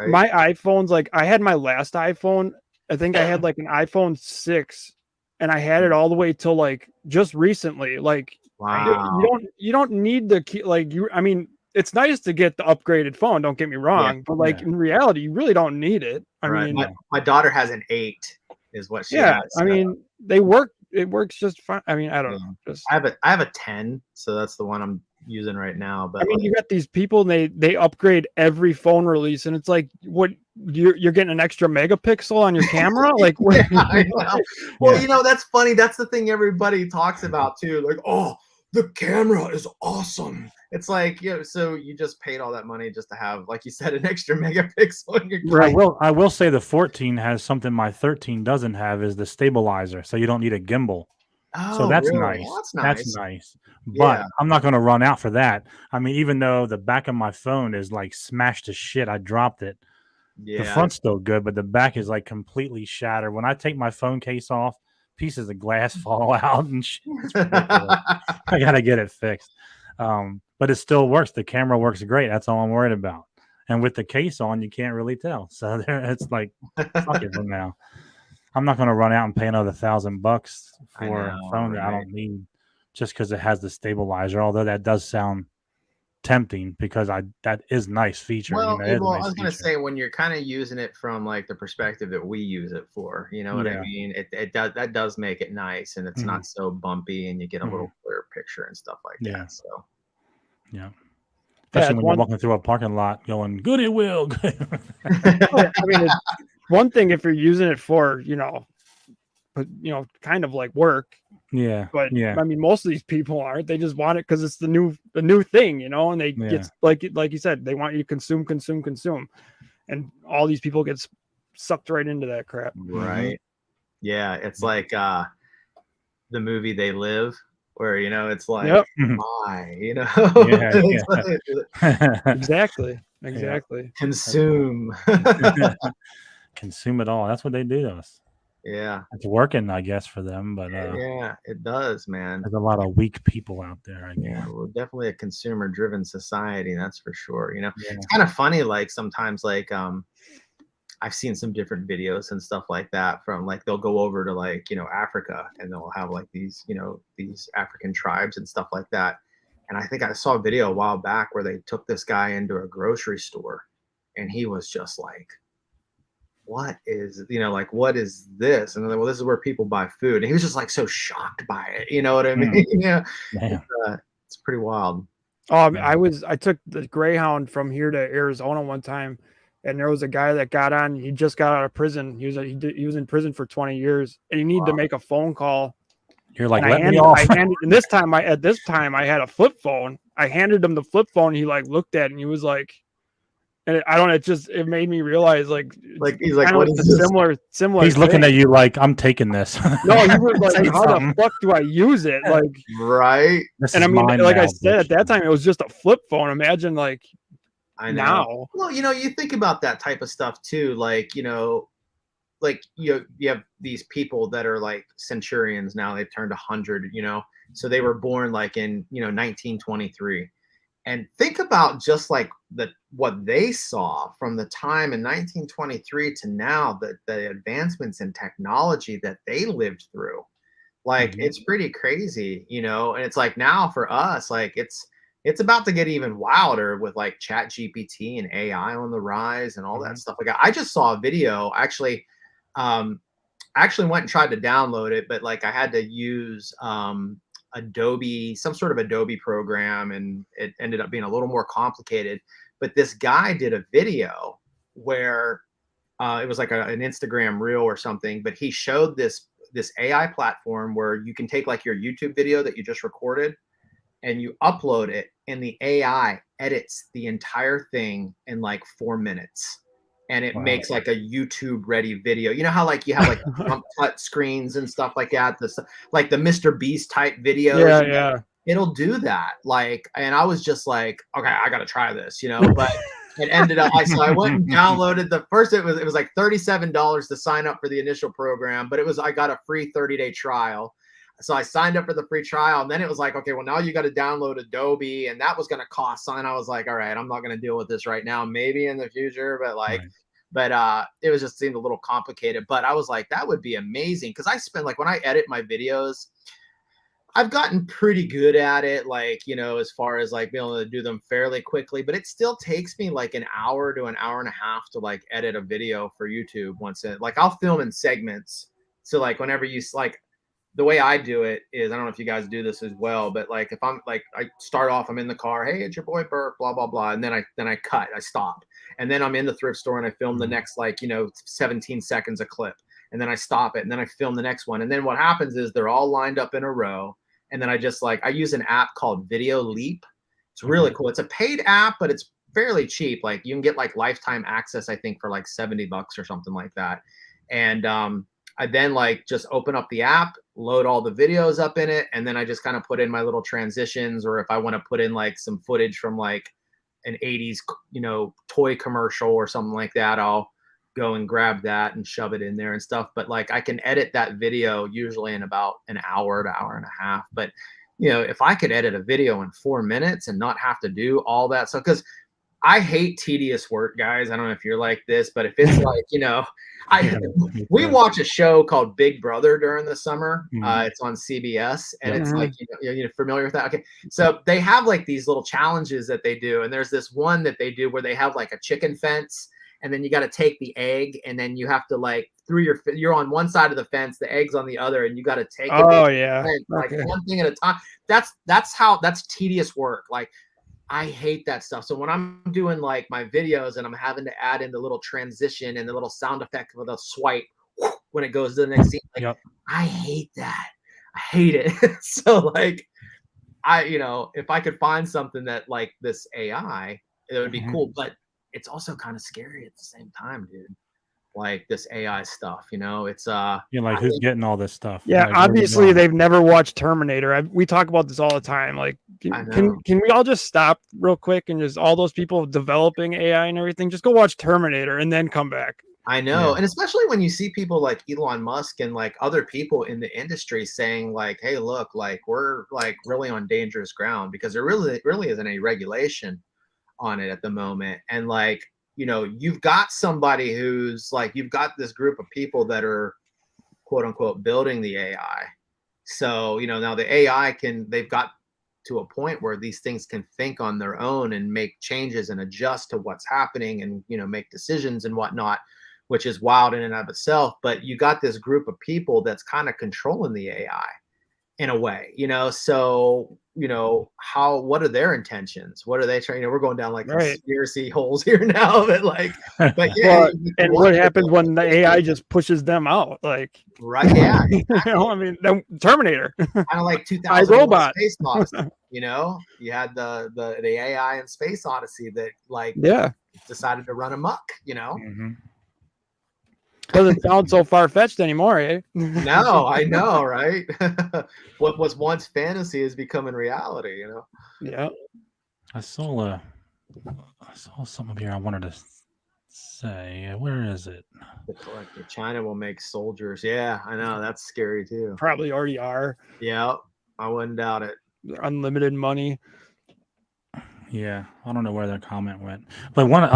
my iPhone's like, I had my last iPhone. I think I had like an iPhone 6, and I had it all the way till like just recently. Like, wow, you don't need the key. Like, I mean, it's nice to get the upgraded phone. Don't get me wrong, but like in reality, you really don't need it. I mean, my daughter has an 8, is what she has. I mean, they work. It works just fine. I mean, I don't know. I have a 10, so that's the one I'm using right now. But I mean, you got these people, and they upgrade every phone release, and it's like, what, you're getting an extra megapixel on your camera? Like, what? I know. Well, that's funny. That's the thing everybody talks about too. Like, oh, the camera is awesome. It's like, so you just paid all that money just to have, like you said, an extra megapixel in your camera. I will say the 14 has something my 13 doesn't have, is the stabilizer, so you don't need a gimbal. Oh, so that's really? nice. Well, that's nice. But I'm not going to run out for that. I mean, even though the back of my phone is like smashed to shit, I dropped it. The front's still good, but the back is like completely shattered. When I take my phone case off, pieces of glass fall out and shit. I got to get it fixed. But it still works. The camera works great. That's all I'm worried about. And with the case on, you can't really tell. So it's like, fuck it for now. I'm not going to run out and pay another $1,000 for a phone that I don't need just because it has the stabilizer. Although that does sound tempting because that is nice feature. Well, I was going to say, when you're kind of using it from like the perspective that we use it for, you know what I mean? That does make it nice, and it's not so bumpy, and you get a little clearer picture and stuff like that. So. Yeah. Especially when you're walking through a parking lot going, good, it will. I mean, it's one thing if you're using it for, kind of like work, Yeah. But Yeah. I mean, most of these people aren't. They just want it because it's the new thing, you know. And they Yeah. get like you said, they want you to consume, and all these people get sucked right into that crap. Right. Yeah, it's like the movie They Live, where it's like, Yep. my, Yeah. It's Yeah. like, Exactly. consume. Consume it all. That's what they do to us. Yeah, It's working, I guess, for them, but yeah, it does, man. there's a lot of weak people out there, I guess. Yeah, we're definitely a consumer-driven society, that's for sure. Yeah. It's kind of funny, like sometimes, like I've seen some different videos and stuff like that from like they'll go over to like Africa and they'll have like these these African tribes and stuff like that. And I think I saw a video a while back where they took this guy into a grocery store, and he was just like, what is like, what is this? And they're like, well, this is where people buy food. And he was just like so shocked by it. You know what I mean? Yeah, it's pretty wild. I took the Greyhound from here to Arizona one time, and there was a guy that got on. He just got out of prison. He was in prison for 20 years, and he needed to make a phone call. You're like, and let me off. and this time I had a flip phone. I handed him the flip phone. He like looked at it, and he was like, and it made me realize like he's like, what is this? Similar. He's looking at you like, I'm taking this. No, he was like, how the fuck do I use it? Like, right. And I mean, like I said, at that time, it was just a flip phone. Imagine like, I know. Now. Well, you think about that type of stuff too. Like, like you have these people that are like centurions now. They've turned 100. So they were born like in 1923. And think about just like what they saw from the time in 1923 to now, the advancements in technology that they lived through. Like, it's pretty crazy, and it's like now for us, like it's about to get even wilder with like Chat GPT and AI on the rise and all that stuff. Like I just saw a video actually, I actually went and tried to download it, but like I had to use Adobe, some sort of Adobe program, and it ended up being a little more complicated. But this guy did a video where it was like an Instagram reel or something, but he showed this AI platform where you can take like your YouTube video that you just recorded and you upload it, and the AI edits the entire thing in like 4 minutes. And it makes like a YouTube ready video. You know how like you have like jump cut screens and stuff like that, like the Mr. Beast type videos. Yeah. It'll do that. Like, and I was just like, okay, I got to try this, but it ended up, so I went and downloaded the first, it was like $37 to sign up for the initial program, but I got a free 30-day trial. So I signed up for the free trial, and then it was like, okay, well now you got to download Adobe, and that was going to cost something. I was like, all right, I'm not going to deal with this right now, maybe in the future, but like, but it was just seemed a little complicated. But I was like, that would be amazing, because I spend like when I edit my videos, I've gotten pretty good at it, like, as far as like being able to do them fairly quickly, but it still takes me like an hour to an hour and a half to like edit a video for YouTube like I'll film in segments. So like whenever like the way I do it is, I don't know if you guys do this as well, but like if I'm like, I start off, I'm in the car, hey, it's your boy Burt, blah, blah, blah. And then I cut, I stop. And then I'm in the thrift store and I film the next, like, 17 seconds a clip. And then I stop it. And then I film the next one. And then what happens is they're all lined up in a row. And then I just like, I use an app called Video Leap. It's really cool. It's a paid app, but it's fairly cheap. Like you can get like lifetime access, I think for like $70 or something like that. And I then like just open up the app, load all the videos up in it, and then I just kind of put in my little transitions, or if I want to put in like some footage from like an 80s, toy commercial or something like that, I'll go and grab that and shove it in there and stuff. But like I can edit that video usually in about an hour to hour and a half. But if I could edit a video in 4 minutes and not have to do all that stuff, because I hate tedious work, guys. I don't know if you're like this, but if it's like, we watch a show called Big Brother during the summer. It's on CBS, and it's like, you're familiar with that? Okay. So they have like these little challenges that they do. And there's this one that they do where they have like a chicken fence, and then you got to take the egg, and then you have to like you're on one side of the fence, the egg's on the other, and you got to take it. Like one thing at a time. That's tedious work. Like, I hate that stuff. So when I'm doing like my videos and I'm having to add in the little transition and the little sound effect with a swipe when it goes to the next scene, like, I hate that. I hate it. So like if I could find something that like this AI, it would be cool, but it's also kind of scary at the same time, dude. Like this AI stuff, it's You're like, I who's think getting all this stuff? Yeah, Like, where's it obviously going? they've never watched Terminator. We talk about this all the time. Like, I can know. can we all just stop real quick and just all those people developing AI and everything, just go watch Terminator and then come back. I know. Yeah. And especially when you see people like Elon Musk and like other people in the industry saying like, hey, look, like we're like really on dangerous ground because there really isn't any regulation on it at the moment. And like, you've got somebody who's like, you've got this group of people that are quote unquote building the AI. So, now the AI they've got to a point where these things can think on their own and make changes and adjust to what's happening and, make decisions and whatnot, which is wild in and of itself. But you got this group of people that's kind of controlling the AI in a way, so, what are their intentions? What are they trying? We're going down like Right. conspiracy holes here now, but yeah. Well, and what happens when the AI just pushes them out? Like, Right. Yeah. Exactly. I mean, Terminator. Kind of like 2001 iRobot. Space Odyssey, you had the AI in Space Odyssey that like Yeah. decided to run amok, Mhm. Doesn't sound so far fetched anymore, eh? No, I know, right? What was once fantasy is becoming reality, Yeah. I saw something here I wanted to say. Where is it? The collector. China will make soldiers. Yeah, I know. That's scary too. Probably already are. Yeah, I wouldn't doubt it. Unlimited money. Yeah, I don't know where that comment went. But what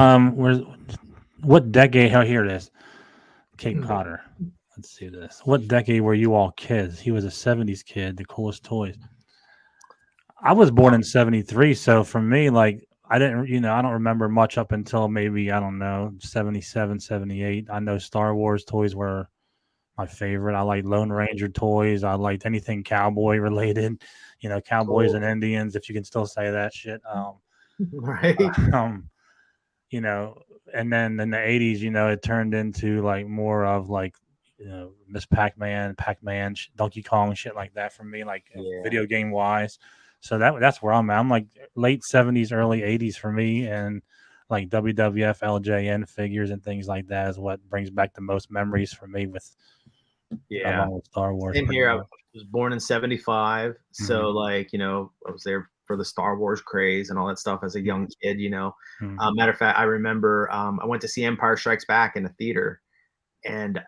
decade? Oh, here it is. Kate Cotter. Let's see this. What decade were you all kids? He was a 70s kid, the coolest toys. I was born in 73, so for me, like, I didn't, I don't remember much up until maybe, I don't know, 77, 78. I know Star Wars toys were my favorite. I liked Lone Ranger toys. I liked anything cowboy related, cowboys Cool. and Indians, if you can still say that shit. Right. And then in the 80s, it turned into like more of like, Miss Pac-Man, Donkey Kong, shit like that for me, like video game wise. So that's where I'm at. I'm like late 70s, early 80s for me, and like WWF, LJN figures and things like that is what brings back the most memories for me with along with Star Wars. Same here. I was born in 75. So like, I was there for the Star Wars craze and all that stuff as a young kid, Matter of fact, I remember I went to see Empire Strikes Back in the theater and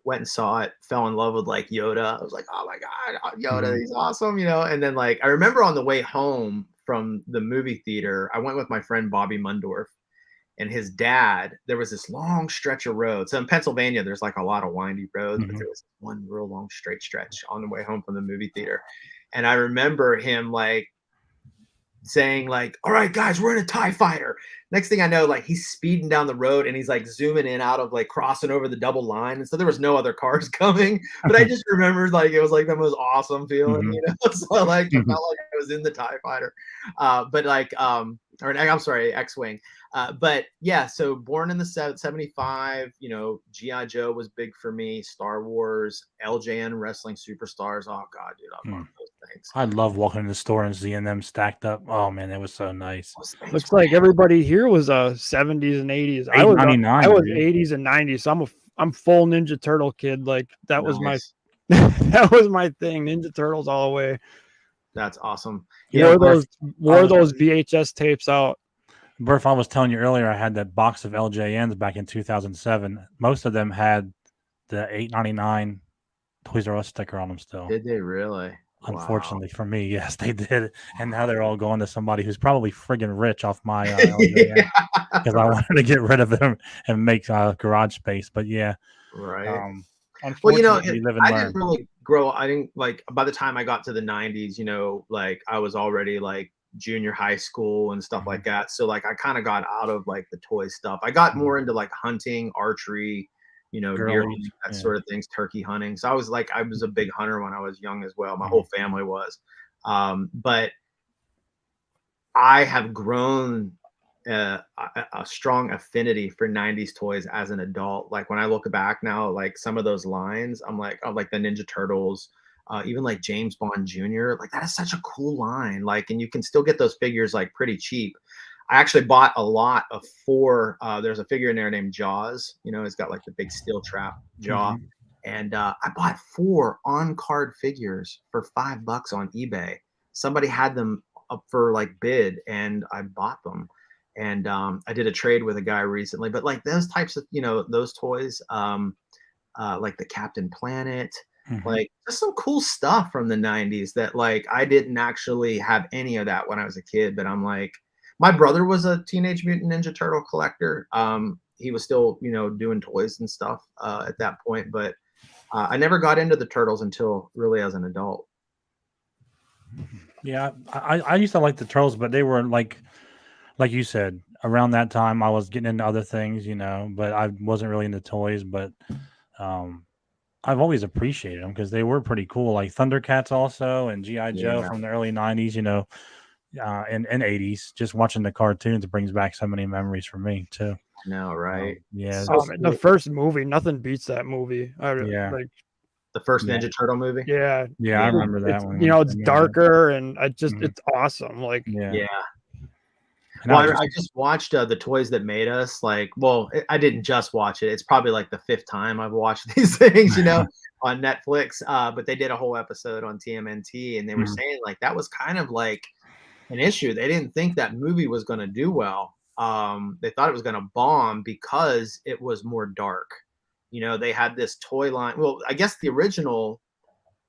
went and saw it, fell in love with like Yoda. I was like, oh my God, Yoda, he's awesome, And then like, I remember on the way home from the movie theater, I went with my friend Bobby Mundorf and his dad. There was this long stretch of road. So in Pennsylvania, there's like a lot of windy roads, but there was one real long straight stretch on the way home from the movie theater. And I remember him like saying like, all right, guys, we're in a TIE fighter. Next thing I know, like he's speeding down the road and he's like zooming in out of like crossing over the double line. And so there was no other cars coming, but I just remembered like, it was like the most awesome feeling, So like, it felt like I was in the TIE fighter, I'm sorry, X-Wing. But yeah, so born in the 75, G.I. Joe was big for me, Star Wars, LJN Wrestling Superstars. Oh God, dude, I love those things. I love walking in the store and seeing them stacked up. Oh man, it was so nice. Looks like everybody here was 70s and 80s. I was 80s and 90s. So I'm full Ninja Turtle kid. Like that was my that was my thing. Ninja Turtles all the way. That's awesome. Wore those VHS tapes out. Burf, I was telling you earlier, I had that box of LJNs back in 2007. Most of them had the $8.99 Toys R Us sticker on them still. Did they really? Unfortunately for me, yes, they did. And now they're all going to somebody who's probably friggin' rich off my LJN because I wanted to get rid of them and make garage space. But yeah. Right. Well, I didn't really grow. I didn't like by the time I got to the 90s, like I was already like junior high school and stuff like that. So like I kind of got out of like the toy stuff. I got more into like hunting, archery, deer hunting, that sort of things, turkey hunting. So I was a big hunter when I was young as well. My whole family was. But I have grown a strong affinity for 90s toys as an adult. Like when I look back now, like some of those lines, I'm like, oh, like the Ninja Turtles, even like James Bond Jr. Like that is such a cool line. Like, and you can still get those figures like pretty cheap. I actually bought a lot of 4. There's a figure in there named Jaws. You know, it's got like the big steel trap jaw. Mhm. And I bought 4 on-card figures for $5 on eBay. Somebody had them up for like bid, and I bought them. And I did a trade with a guy recently. But like those types of, you know, those toys, like the Captain Planet, Mhm. like just some cool stuff from the 90s that like I didn't actually have any of that when I was a kid. But I'm like, my brother was a Teenage Mutant Ninja Turtle collector. He was still, you know, doing toys and stuff at that point, but I never got into the Turtles until really as an adult. Yeah, I used to like the Turtles, but they were like you said, around that time I was getting into other things, you know, but I wasn't really into toys. But um, I've always appreciated them because they were pretty cool, like Thundercats also and GI Joe Yeah. from the early '90s, you know, and '80s. Just watching the cartoons brings back so many memories for me too. No, right. Yeah, So The first movie, nothing beats that movie. yeah, Like, the first yeah, Ninja Turtle movie. yeah, yeah. I remember that it's, one. you know, it's I remember that. darker and Mhm. it's awesome. Like, Yeah, Yeah. and Well, I just watched the Toys That Made Us. Like, well, I didn't just watch it. It's probably like the 5th time I've watched these things, you know, on Netflix. But they did a whole episode on TMNT, and they were Mhm. saying like that was kind of like an issue. They didn't think that movie was going to do well. They thought it was going to bomb because it was more dark. You know, they had this toy line. Well, I guess the original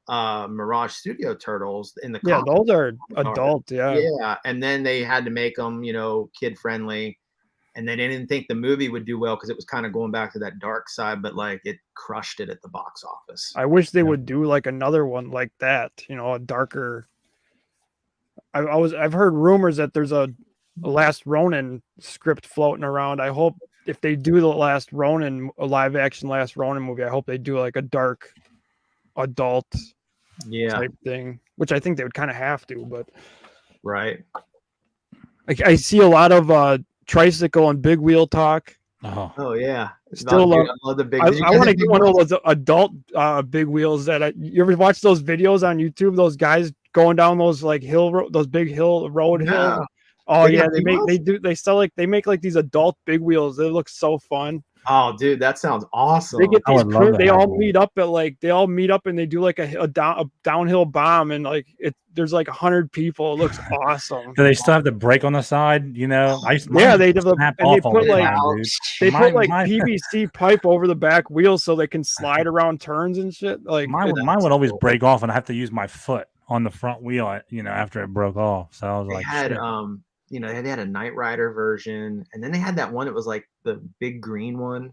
Mirage Studio Turtles in the yeah, comic those are are. adult. Yeah. Yeah, and then they had to make them, you know, kid friendly, and they didn't think the movie would do well because it was kind of going back to that dark side, but like it crushed it at the box office. I wish they Yeah. would do like another one like that, you know, a darker. I've heard rumors that there's a Last Ronin script floating around. I hope if they do the Last Ronin, a live action Last Ronin movie, I hope they do like a dark adult Yeah, type thing, which I think they would kind of have to. But right. I see a lot of tricycle and big wheel talk. Oh yeah, Still dude, love. I love the big. I Did you want get to the get big one of ones? those adult big wheels that you ever watch those videos on YouTube? Those guys going down those like those big road hills. No, Oh they yeah, got big ones? they sell like they make like these adult big wheels. They look so fun. Oh, dude, that sounds They awesome. get I these would love to they have all one. meet up at like they all meet up and they do like a downhill bomb and like there's like 100 people. It looks awesome. Do they still have the brake on the side? You know, I used Yeah, mine they used do to snap and they off all put the like time, dude. they put like Mine PVC pipe over the back wheels so they can slide around turns and shit. Like mine would always break off, and I have to use my foot on the front wheel, you know, after it broke off. So I was They like, had shit. you know, they had a Knight Rider version, and then they had that one that was like the big green one.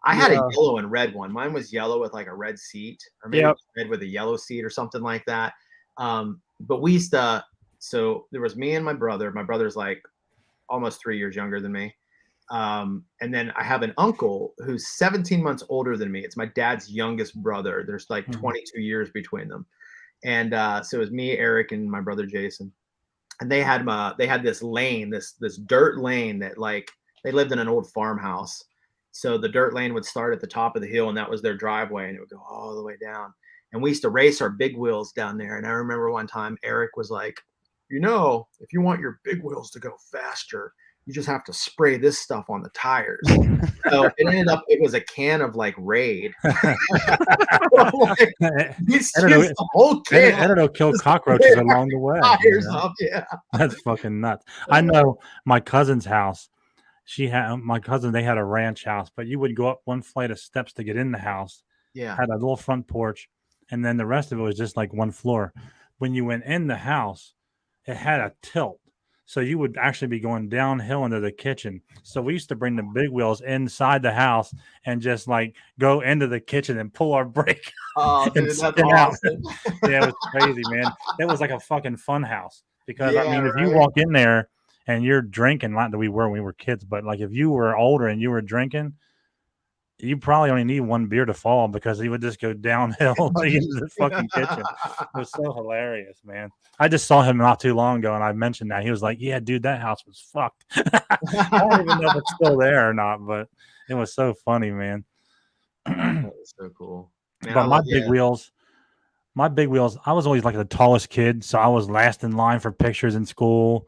I had a Yeah. yellow and red one. Mine was yellow with like a red seat, or maybe it Yep. was red with a yellow seat or something like that. But we used to, so there was me and my brother. My brother's like almost 3 years younger than me. And then I have an uncle who's 17 months older than me. It's my dad's youngest brother. There's like Mhm. 22 years between them. And so it was me, Eric, and my brother Jason. And they had this lane, this dirt lane that like they lived in an old farmhouse. So the dirt lane would start at the top of the hill, and that was their driveway, and it would go all the way down. And we used to race our big wheels down there. And I remember one time Eric was like, you know, if you want your big wheels to go faster, you just have to spray this stuff on the tires. So it ended up, it was a can of like Raid. Like, it's I don't know. just the whole can. And it'll kill cockroaches along the way. you Tires know? up, yeah. That's fucking nuts. I know my cousin's house. They had a ranch house, but you would go up one flight of steps to get in the house. Yeah. Had a little front porch, and then the rest of it was just like one floor. When you went in the house, it had a tilt. So you would actually be going downhill into the kitchen. So we used to bring the big wheels inside the house and just like go into the kitchen and pull our brake. Oh, and dude, that's spin out. awesome. Yeah, it was crazy, man. It was like a fucking fun house. Because I Yeah, mean, if you right? walk in there and you're drinking, not that we were when we were kids, but like if you were older and you were drinking, you probably only need one beer to fall because he would just go downhill like, into the fucking kitchen. It was so hilarious, man. I just saw him not too long ago and I mentioned that. He was like, yeah, dude, that house was fucked. I don't even know if it's still there or not, but it was so funny, man. That was so cool. Man, But my big wheels, my big wheels, I was always like the tallest kid, so I was last in line for pictures in school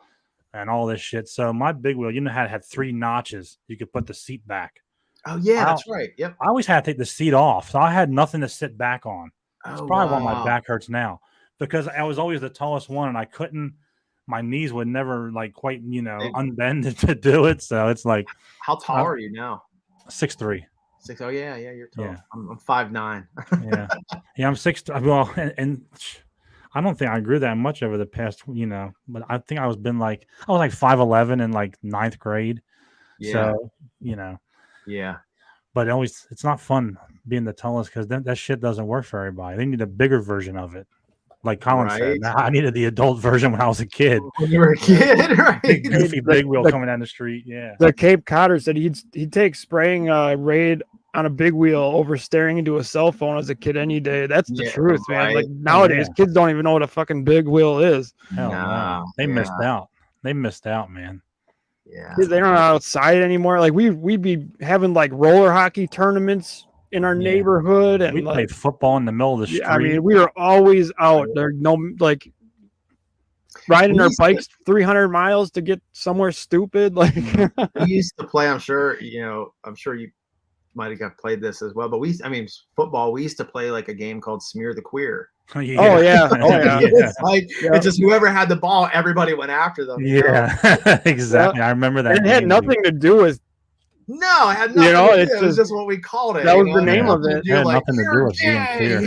and all this shit. So my big wheel, how it had 3 notches. You could put the seat back. Oh yeah, I, that's right. Yep. I always had to take the seat off, so I had nothing to sit back on. It's Oh probably why my wow. back hurts now because I was always the tallest one, and I couldn't. My knees would never like quite, unbend to do it. So it's like, How tall are you now? 6'3". 6. Oh yeah, you're tall. Yeah. I'm 5'9". Yeah, I'm 6. Well, and I don't think I grew that much over the past, but I think I was like 5'11" in like 9th grade. Yeah. So, Yeah. but it's not fun being the tallest because that shit doesn't work for everybody. They need a bigger version of it. Like Colin said, Right. I needed the adult version when I was a kid. When you were a kid, right? Big goofy big wheel coming down the street. Yeah. The Cape Codder said he'd take spraying Raid on a big wheel over staring into a cell phone as a kid any day. That's the Yeah, truth, man. right. Like nowadays, kids don't even know what a fucking big wheel is. Hell Nah, no. They missed out. They missed out, man. Yeah. Kids, they don't know outside anymore. Like we'd be having like roller hockey tournaments in our neighborhood, and We like, played football in the middle of the street. I mean, we were always out. There's no like riding our bikes 300 miles to get somewhere stupid. Like we used to play. I'm sure you might have got played this as well. But football. We used to play like a game called Smear the Queer. Oh yeah. It's like it's just whoever had the ball, everybody went after them. Yeah, exactly. I remember that. And it had nothing to do with. No, it had nothing. It was just what we called it. That was the name of it. It had nothing to do with being clear.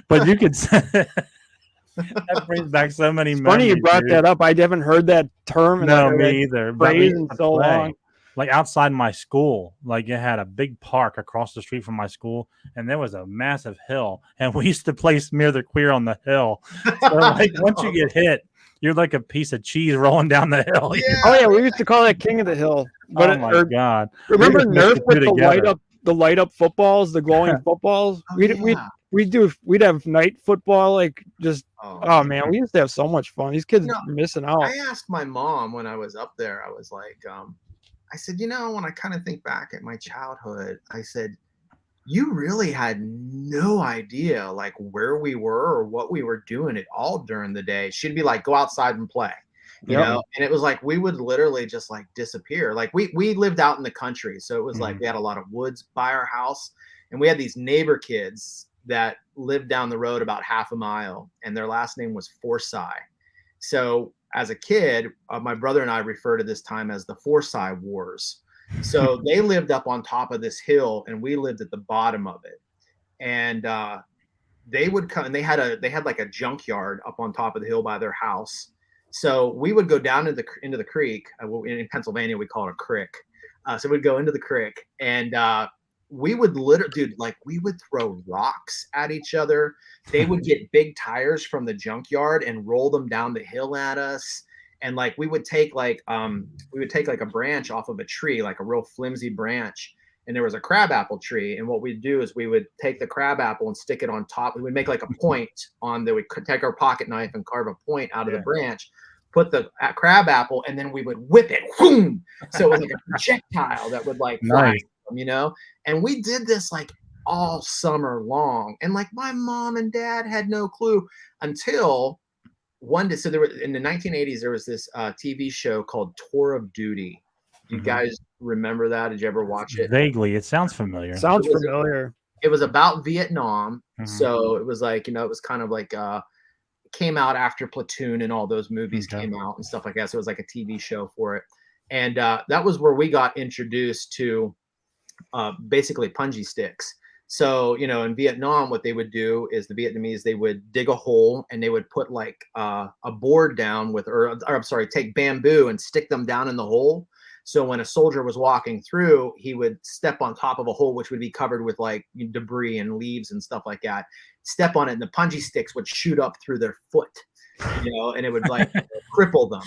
But you could. That brings back so many memories. Funny you brought that up. I haven't heard that term. No, me either. Phrase in so long. Like outside my school, like it had a big park across the street from my school, and there was a massive hill, and we used to play Smear the Queer on the hill. So like once you get hit, you're like a piece of cheese rolling down the hill. Yeah. Oh yeah, we used to call that King of the Hill. But oh my god! Remember Nerf with the light up footballs, the glowing footballs? We'd have night football, like just oh man, we used to have so much fun. These kids are missing out. I asked my mom when I was up there, I was like, I said, when I kind of think back at my childhood, I said, you really had no idea like where we were or what we were doing at all during the day. She'd be like, go outside and play, you know? And it was like, we would literally just like disappear. Like we lived out in the country. So it was like, we had a lot of woods by our house, and we had these neighbor kids that lived down the road about half a mile, and their last name was Forsyth. So as a kid, my brother and I refer to this time as the Forsyth Wars. So they lived up on top of this hill, and we lived at the bottom of it. And they would come, and they had like a junkyard up on top of the hill by their house. So we would go down into the creek. In Pennsylvania, we call it a crick. So we'd go into the creek, and we would we would throw rocks at each other. They would get big tires from the junkyard and roll them down the hill at us. And like we would take like a branch off of a tree, like a real flimsy branch, and there was a crabapple tree. And what we'd do is we would take the crabapple and stick it on top. We would make like a point on that. We could take our pocket knife and carve a point out of the branch, put the crabapple, and then we would whip it. Boom! So it was like a projectile that would like fly. Nice. And we did this like all summer long, and like my mom and dad had no clue until one day. So there was, in the 1980s, there was this TV show called Tour of Duty. You guys remember that? Did you ever watch it? Vaguely, it sounds familiar. It was about Vietnam. So it was like, it was kind of like came out after Platoon and all those movies came out and stuff like that. So it was like a TV show for it. And that was where we got introduced to basically punji sticks. So, in Vietnam, what they would do is the Vietnamese, they would dig a hole and they would put like a board down take bamboo and stick them down in the hole. So when a soldier was walking through, he would step on top of a hole, which would be covered with like debris and leaves and stuff like that. Step on it, and the punji sticks would shoot up through their foot, and it would like cripple them.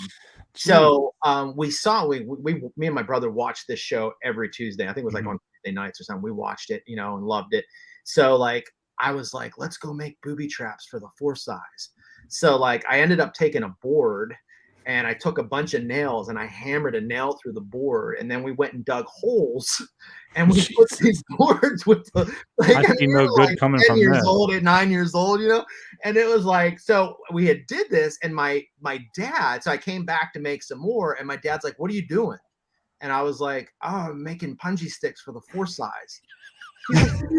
So me and my brother watched this show every Tuesday. I think it was like on Tuesday nights or something. We watched it, and loved it. So like I was like, let's go make booby traps for the Forsyths. So like I ended up taking a board and I took a bunch of nails and I hammered a nail through the board, and then we went and dug holes, and we put these boards with the I see no good coming 10 from years this. old at 9 years old, and it was like, so we had did this, and my dad, so I came back to make some more, and my dad's like, "What are you doing?" And I was like, "Oh, I'm making punji sticks for the 4-size." He's like,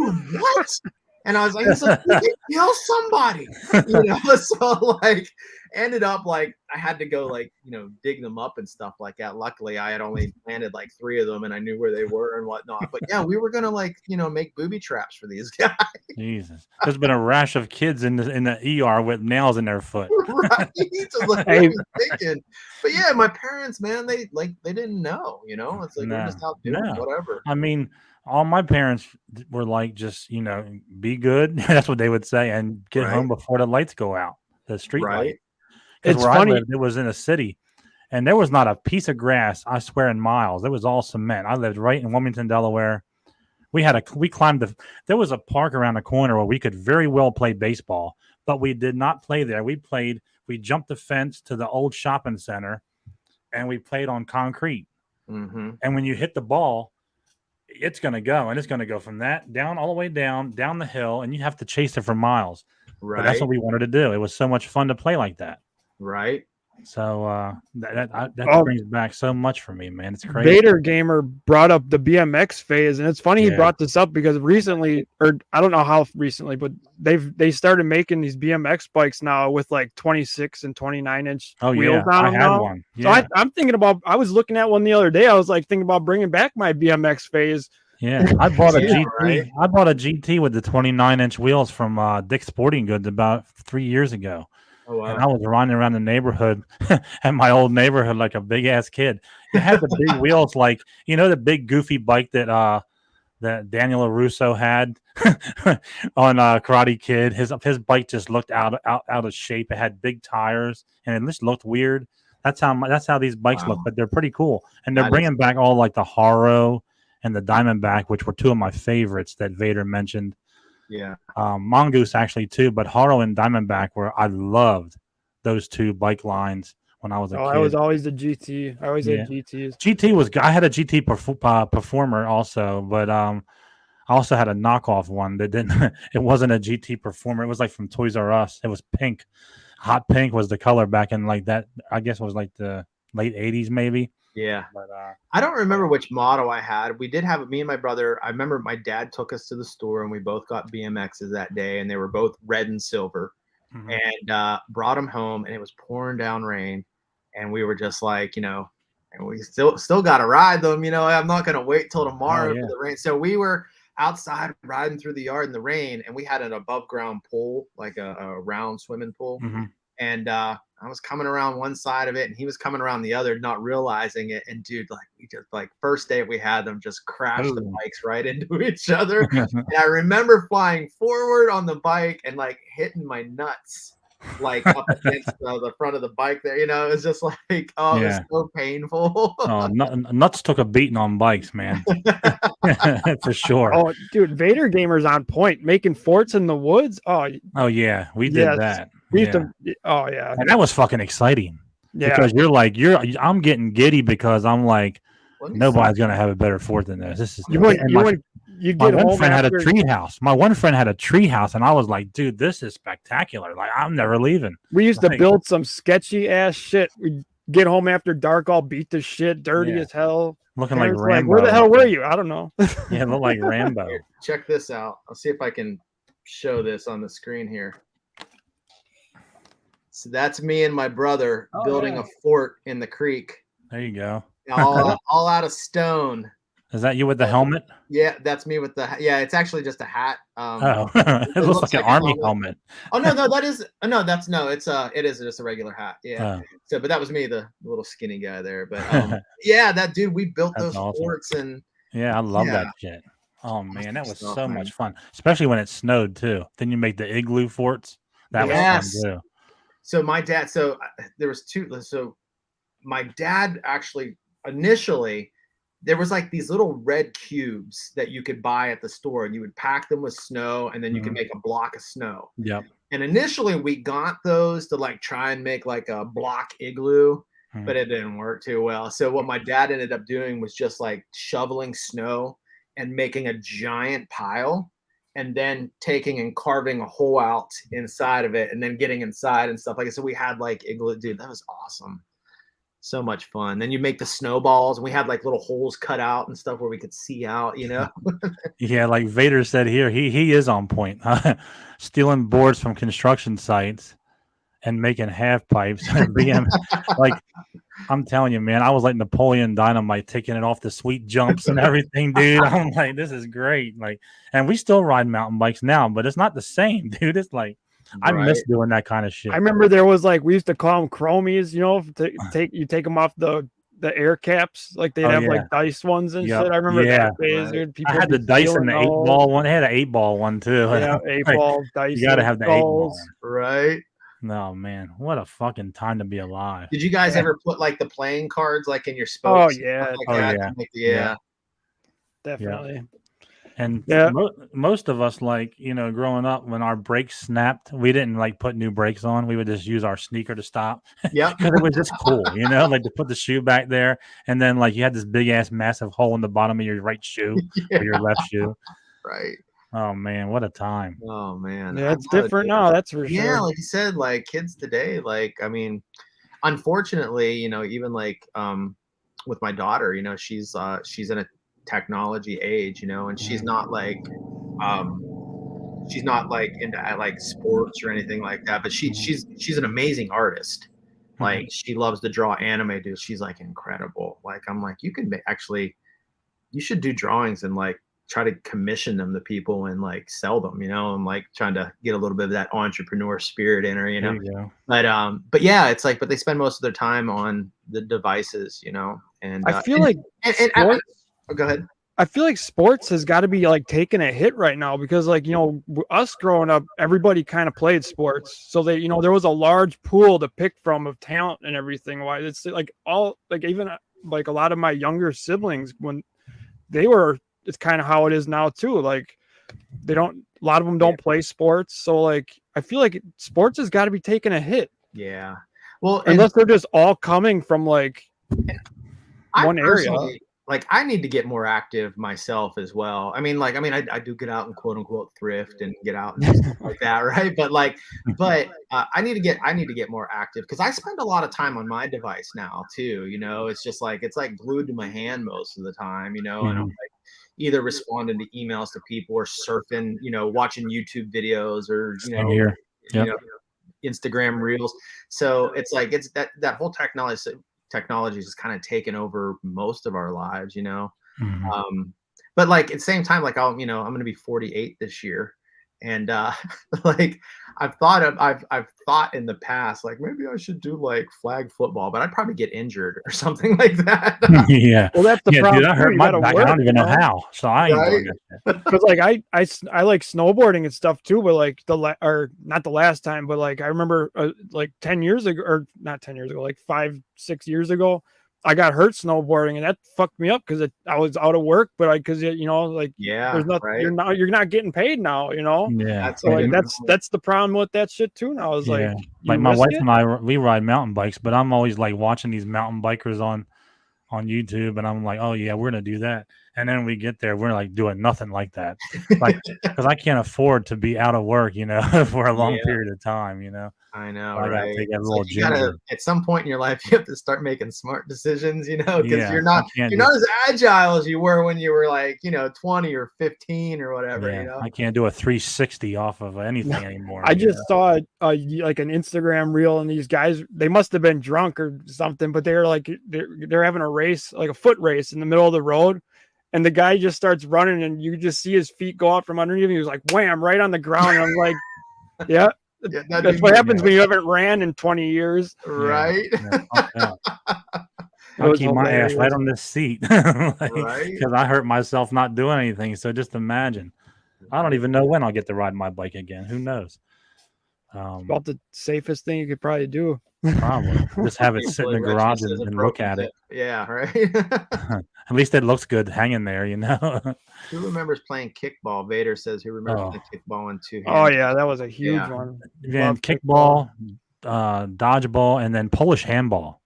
"What?" And I was like, "You can kill somebody," So like, ended up like I had to go like dig them up and stuff like that. Luckily, I had only planted like 3 of them, and I knew where they were and whatnot. But yeah, we were gonna like make booby traps for these guys. Jesus, there's been a rash of kids in the ER with nails in their foot. Right? So like, what are you thinking? But yeah, my parents, man, they didn't know. It's like we're just out doing whatever. I mean, all my parents were like, just be good. That's what they would say, and get home before the lights go out, the street light. Because where funny. I lived, it was in a city, and there was not a piece of grass, I swear, in miles. It was all cement. I lived right in Wilmington, Delaware. We climbed there was a park around the corner where we could very well play baseball, but we did not play there. We jumped the fence to the old shopping center, and we played on concrete. Mm-hmm. And when you hit the ball, it's going to go, and it's going to go from that down all the way down the hill, and you have to chase it for miles. Right. But that's what we wanted to do. It was so much fun to play like that. Right. So that brings back so much for me, man. It's crazy. Vader Gamer brought up the BMX phase, and it's funny he brought this up because recently, or I don't know how recently, but they started making these BMX bikes now with like 26 and 29-inch wheels on them now. One. Yeah. So I'm thinking about. I was looking at one the other day. I was like thinking about bringing back my BMX phase. Yeah, I bought a GT. Right? I bought a GT with the 29-inch wheels from Dick's Sporting Goods about 3 years ago. Oh, wow. And I was running around the neighborhood at my old neighborhood like a big ass kid. It had the big wheels, like the big goofy bike that Daniel LaRusso had on Karate Kid. His bike just looked out of shape. It had big tires and it just looked weird. That's how these bikes look, but they're pretty cool. And they're bringing back all like the Haro and the Diamondback, which were two of my favorites that Vader mentioned. Yeah. Mongoose actually too, but Haro and Diamondback I loved those two bike lines when I was a kid. I was always the GT. I always had GTs. GT was good. I had a GT Performer also, but I also had a knockoff one that didn't. It wasn't a GT Performer. It was like from Toys R Us. It was pink. Hot pink was the color back in like that. I guess it was like the late 80s maybe. Yeah. But, I don't remember which model I had. We did have me and my brother. I remember my dad took us to the store and we both got BMXs that day, and they were both red and silver. Mm-hmm. And brought them home, and it was pouring down rain, and we were just like, and we still got to ride them. I'm not going to wait till tomorrow for the rain. So we were outside riding through the yard in the rain, and we had an above ground pool, like a round swimming pool. Mm-hmm. And I was coming around one side of it, and he was coming around the other, not realizing it. And dude, like we just first day we had them, just crashed the bikes right into each other. And I remember flying forward on the bike and like hitting my nuts like up against the front of the bike there. It was just like, it was so painful. Nuts took a beating on bikes, man. For sure. Oh, dude, Vader Gamer's on point, making forts in the woods. Oh yeah, we did that. We used to, and that was fucking exciting. Yeah, because I'm getting giddy because I'm like, nobody's gonna have a better fort than this. This is my one friend had a tree house. My one friend had a tree house, and I was like, dude, this is spectacular. Like, I'm never leaving. We used to build some sketchy ass shit. We'd get home after dark, all beat to shit, dirty as hell. Looking like Rambo. Where the hell were you? I don't know. Yeah, look like Rambo. Here, check this out. I'll see if I can show this on the screen here. So that's me and my brother building a fort in the creek. There you go. all out of stone. Is that you with the helmet? Yeah, that's me with the. Yeah, it's actually just a hat. It looks like an army helmet. Oh no, that is it is just a regular hat. Yeah. So, but that was me, the little skinny guy there. But that dude, we built those forts and. Yeah, I love that shit. Oh man, that was so much fun, especially when it snowed too. Then you make the igloo forts. That was fun too. So my dad, there was two. So my dad actually initially. There was like these little red cubes that you could buy at the store, and you would pack them with snow, and then you could make a block of snow. Yep. And initially we got those to like try and make like a block igloo, but it didn't work too well. So what my dad ended up doing was just like shoveling snow and making a giant pile and then taking and carving a hole out inside of it and then getting inside and stuff like that. So we had like igloo, dude, that was awesome. So much fun. Then you make the snowballs and we had like little holes cut out and stuff where we could see out, you know? Yeah, like Vader said here, he is on point. Stealing boards from construction sites and making half pipes and being like, I'm telling you, man, I was like Napoleon Dynamite, taking it off the sweet jumps and everything, dude. I'm like, this is great. Like, and we still ride mountain bikes now, but it's not the same, dude. It's like, I miss doing that kind of shit. I remember there was like, we used to call them chromies, you know, you take them off the air caps, like they'd have like dice ones and shit. I remember that phase, dude. People I had the dice and the 8-ball one. I had an 8-ball one too. Yeah, 8-ball dice. You got to have the 8-ball. Right. No, man, what a fucking time to be alive. Did you guys ever put like the playing cards like in your spokes? Yeah. Definitely. Yeah. And most of us, like, you know, growing up, when our brakes snapped, we didn't like put new brakes on. We would just use our sneaker to stop. Yeah. Because it was just cool, you know, like to put the shoe back there. And then like you had this big ass massive hole in the bottom of your right shoe or your left shoe. Right. Oh man, what a time. Oh man. Yeah, it's different now, that's for sure. Yeah, like you said, like kids today, like, I mean, unfortunately, you know, even like with my daughter, you know, she's in a technology age, you know, and she's not like into like sports or anything like that, but she's an amazing artist. Like she loves to draw anime, dude. She's like incredible. Like I'm like, you can you should do drawings and like try to commission them to people and like sell them, you know. I'm like trying to get a little bit of that entrepreneur spirit in her, you know. But yeah, it's like, but they spend most of their time on the devices, you know. And I feel like go ahead. I feel like sports has got to be like taking a hit right now because, like, you know, us growing up, everybody kind of played sports, so they, you know, there was a large pool to pick from of talent and everything. Why it's like all like even like a lot of my younger siblings when they were, it's kind of how it is now too. Like a lot of them don't play sports, so like I feel like sports has got to be taking a hit. Yeah, well, unless they're just all coming from like one area. Like I need to get more active myself as well. I mean, I do get out and quote unquote thrift and get out and stuff like that, right? But I need to get more active because I spend a lot of time on my device now too. You know, it's like glued to my hand most of the time. You know, and I'm like either responding to emails to people or surfing, you know, watching YouTube videos or you know, Instagram reels. So it's like that whole technology is kind of taken over most of our lives, you know. But like at the same time, like I'm going to be 48 this year, and like I've thought in the past, like maybe I should do like flag football, but I'd probably get injured or something like that. Yeah. Well, that's the problem. Dude, I hurt my back. I don't even know how. So I ain't doing it. Because like I like snowboarding and stuff too, but like not the last time, but like I remember like 10 years ago, or not 10 years ago, like 5-6 years ago, I got hurt snowboarding, and that fucked me up because I was out of work, but because you know, like there's nothing, right? You're not getting paid now, you know. Yeah, so like that's the problem with that shit too now. Is like my wife and I, we ride mountain bikes, but I'm always like watching these mountain bikers on YouTube, and I'm like, oh yeah, we're gonna do that. And then we get there, we're like doing nothing like that, like because I can't afford to be out of work, you know, for a long period of time, you know. I know, I right? take a It's little like you gotta, at some point in your life, you have to start making smart decisions, you know, because you're not as agile as you were when you were like, you know, 20 or 15 or whatever. Yeah, you know, I can't do a 360 off of anything anymore. I just saw like an Instagram reel, and these guys, they must have been drunk or something, but they're like they're having a race, like a foot race in the middle of the road. And the guy just starts running, and you just see his feet go out from underneath him. He was like, wham, right on the ground. And I'm like, yeah, that's what happens when you haven't ran in 20 years. Right. I'll keep my ass right on this seat because I hurt myself not doing anything. So just imagine. I don't even know when I'll get to ride my bike again. Who knows? About the safest thing you could probably do. Probably just have it sit in the garage and look at it. Yeah, right. At least it looks good hanging there, you know. Who remembers playing kickball? Vader says, who remembers playing kickball in 2 hands? Oh yeah, that was a huge one. Then kickball, dodgeball, and then Polish handball.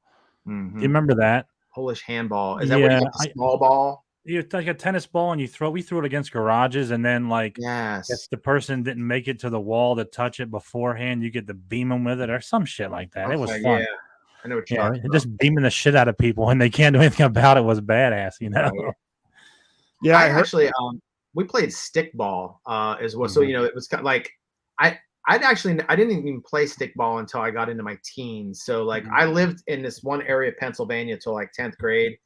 Mhm. Do you remember that? Polish handball. Is that where you get the small ball? You take a tennis ball and we threw it against garages, and then like Yes. if the person didn't make it to the wall to touch it beforehand, you get to beam them with it or some shit like that. It was Okay, fun. yeah. I know what you're Yeah, talking about. just beaming the shit out of people and they can't do anything about it was badass, you know. Right. Yeah, I actually we played stickball as well. So Mhm. it was kind of like I didn't even play stickball until I got into my teens. So like Mhm. I lived in this one area of Pennsylvania till like 10th grade.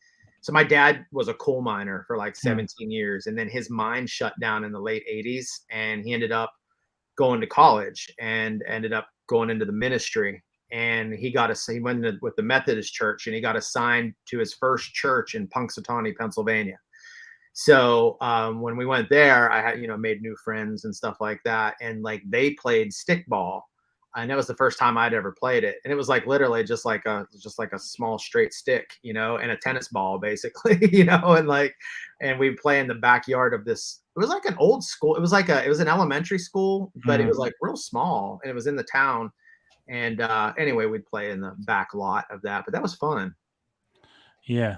So my dad was a coal miner for like 17 years, and then his mine shut down in the late 80s, and he ended up going to college and ended up going into the ministry. And he went with the Methodist church, and he got assigned to his first church in Punxsutawney, Pennsylvania. So when we went there, I had made new friends and stuff like that, and like they played stickball, and that was the first time I'd ever played it, and it was like literally just like a small straight stick, and a tennis ball basically, and we play in the backyard of this. It was like an old school. It was an elementary school, but it was like real small, and it was in the town. And anyway, we'd play in the back lot of that, but that was fun. Yeah.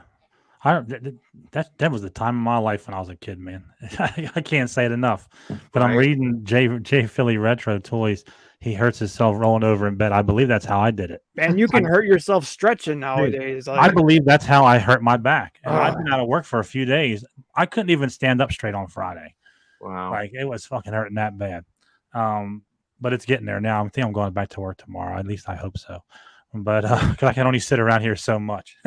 That was the time of my life when I was a kid, man. I can't say it enough. But I'm Right. reading J Philly Retro Toys. He hurts himself rolling over in bed. I believe that's how I did it. and you can hurt yourself stretching nowadays. I Like, believe that's how I hurt my back. And I've been out of work for a few days. I couldn't even stand up straight on Friday. Wow. Like it was fucking hurting that bad. But it's getting there now. I think I'm going back to work tomorrow. At least I hope so. But 'cause I can only sit around here so much.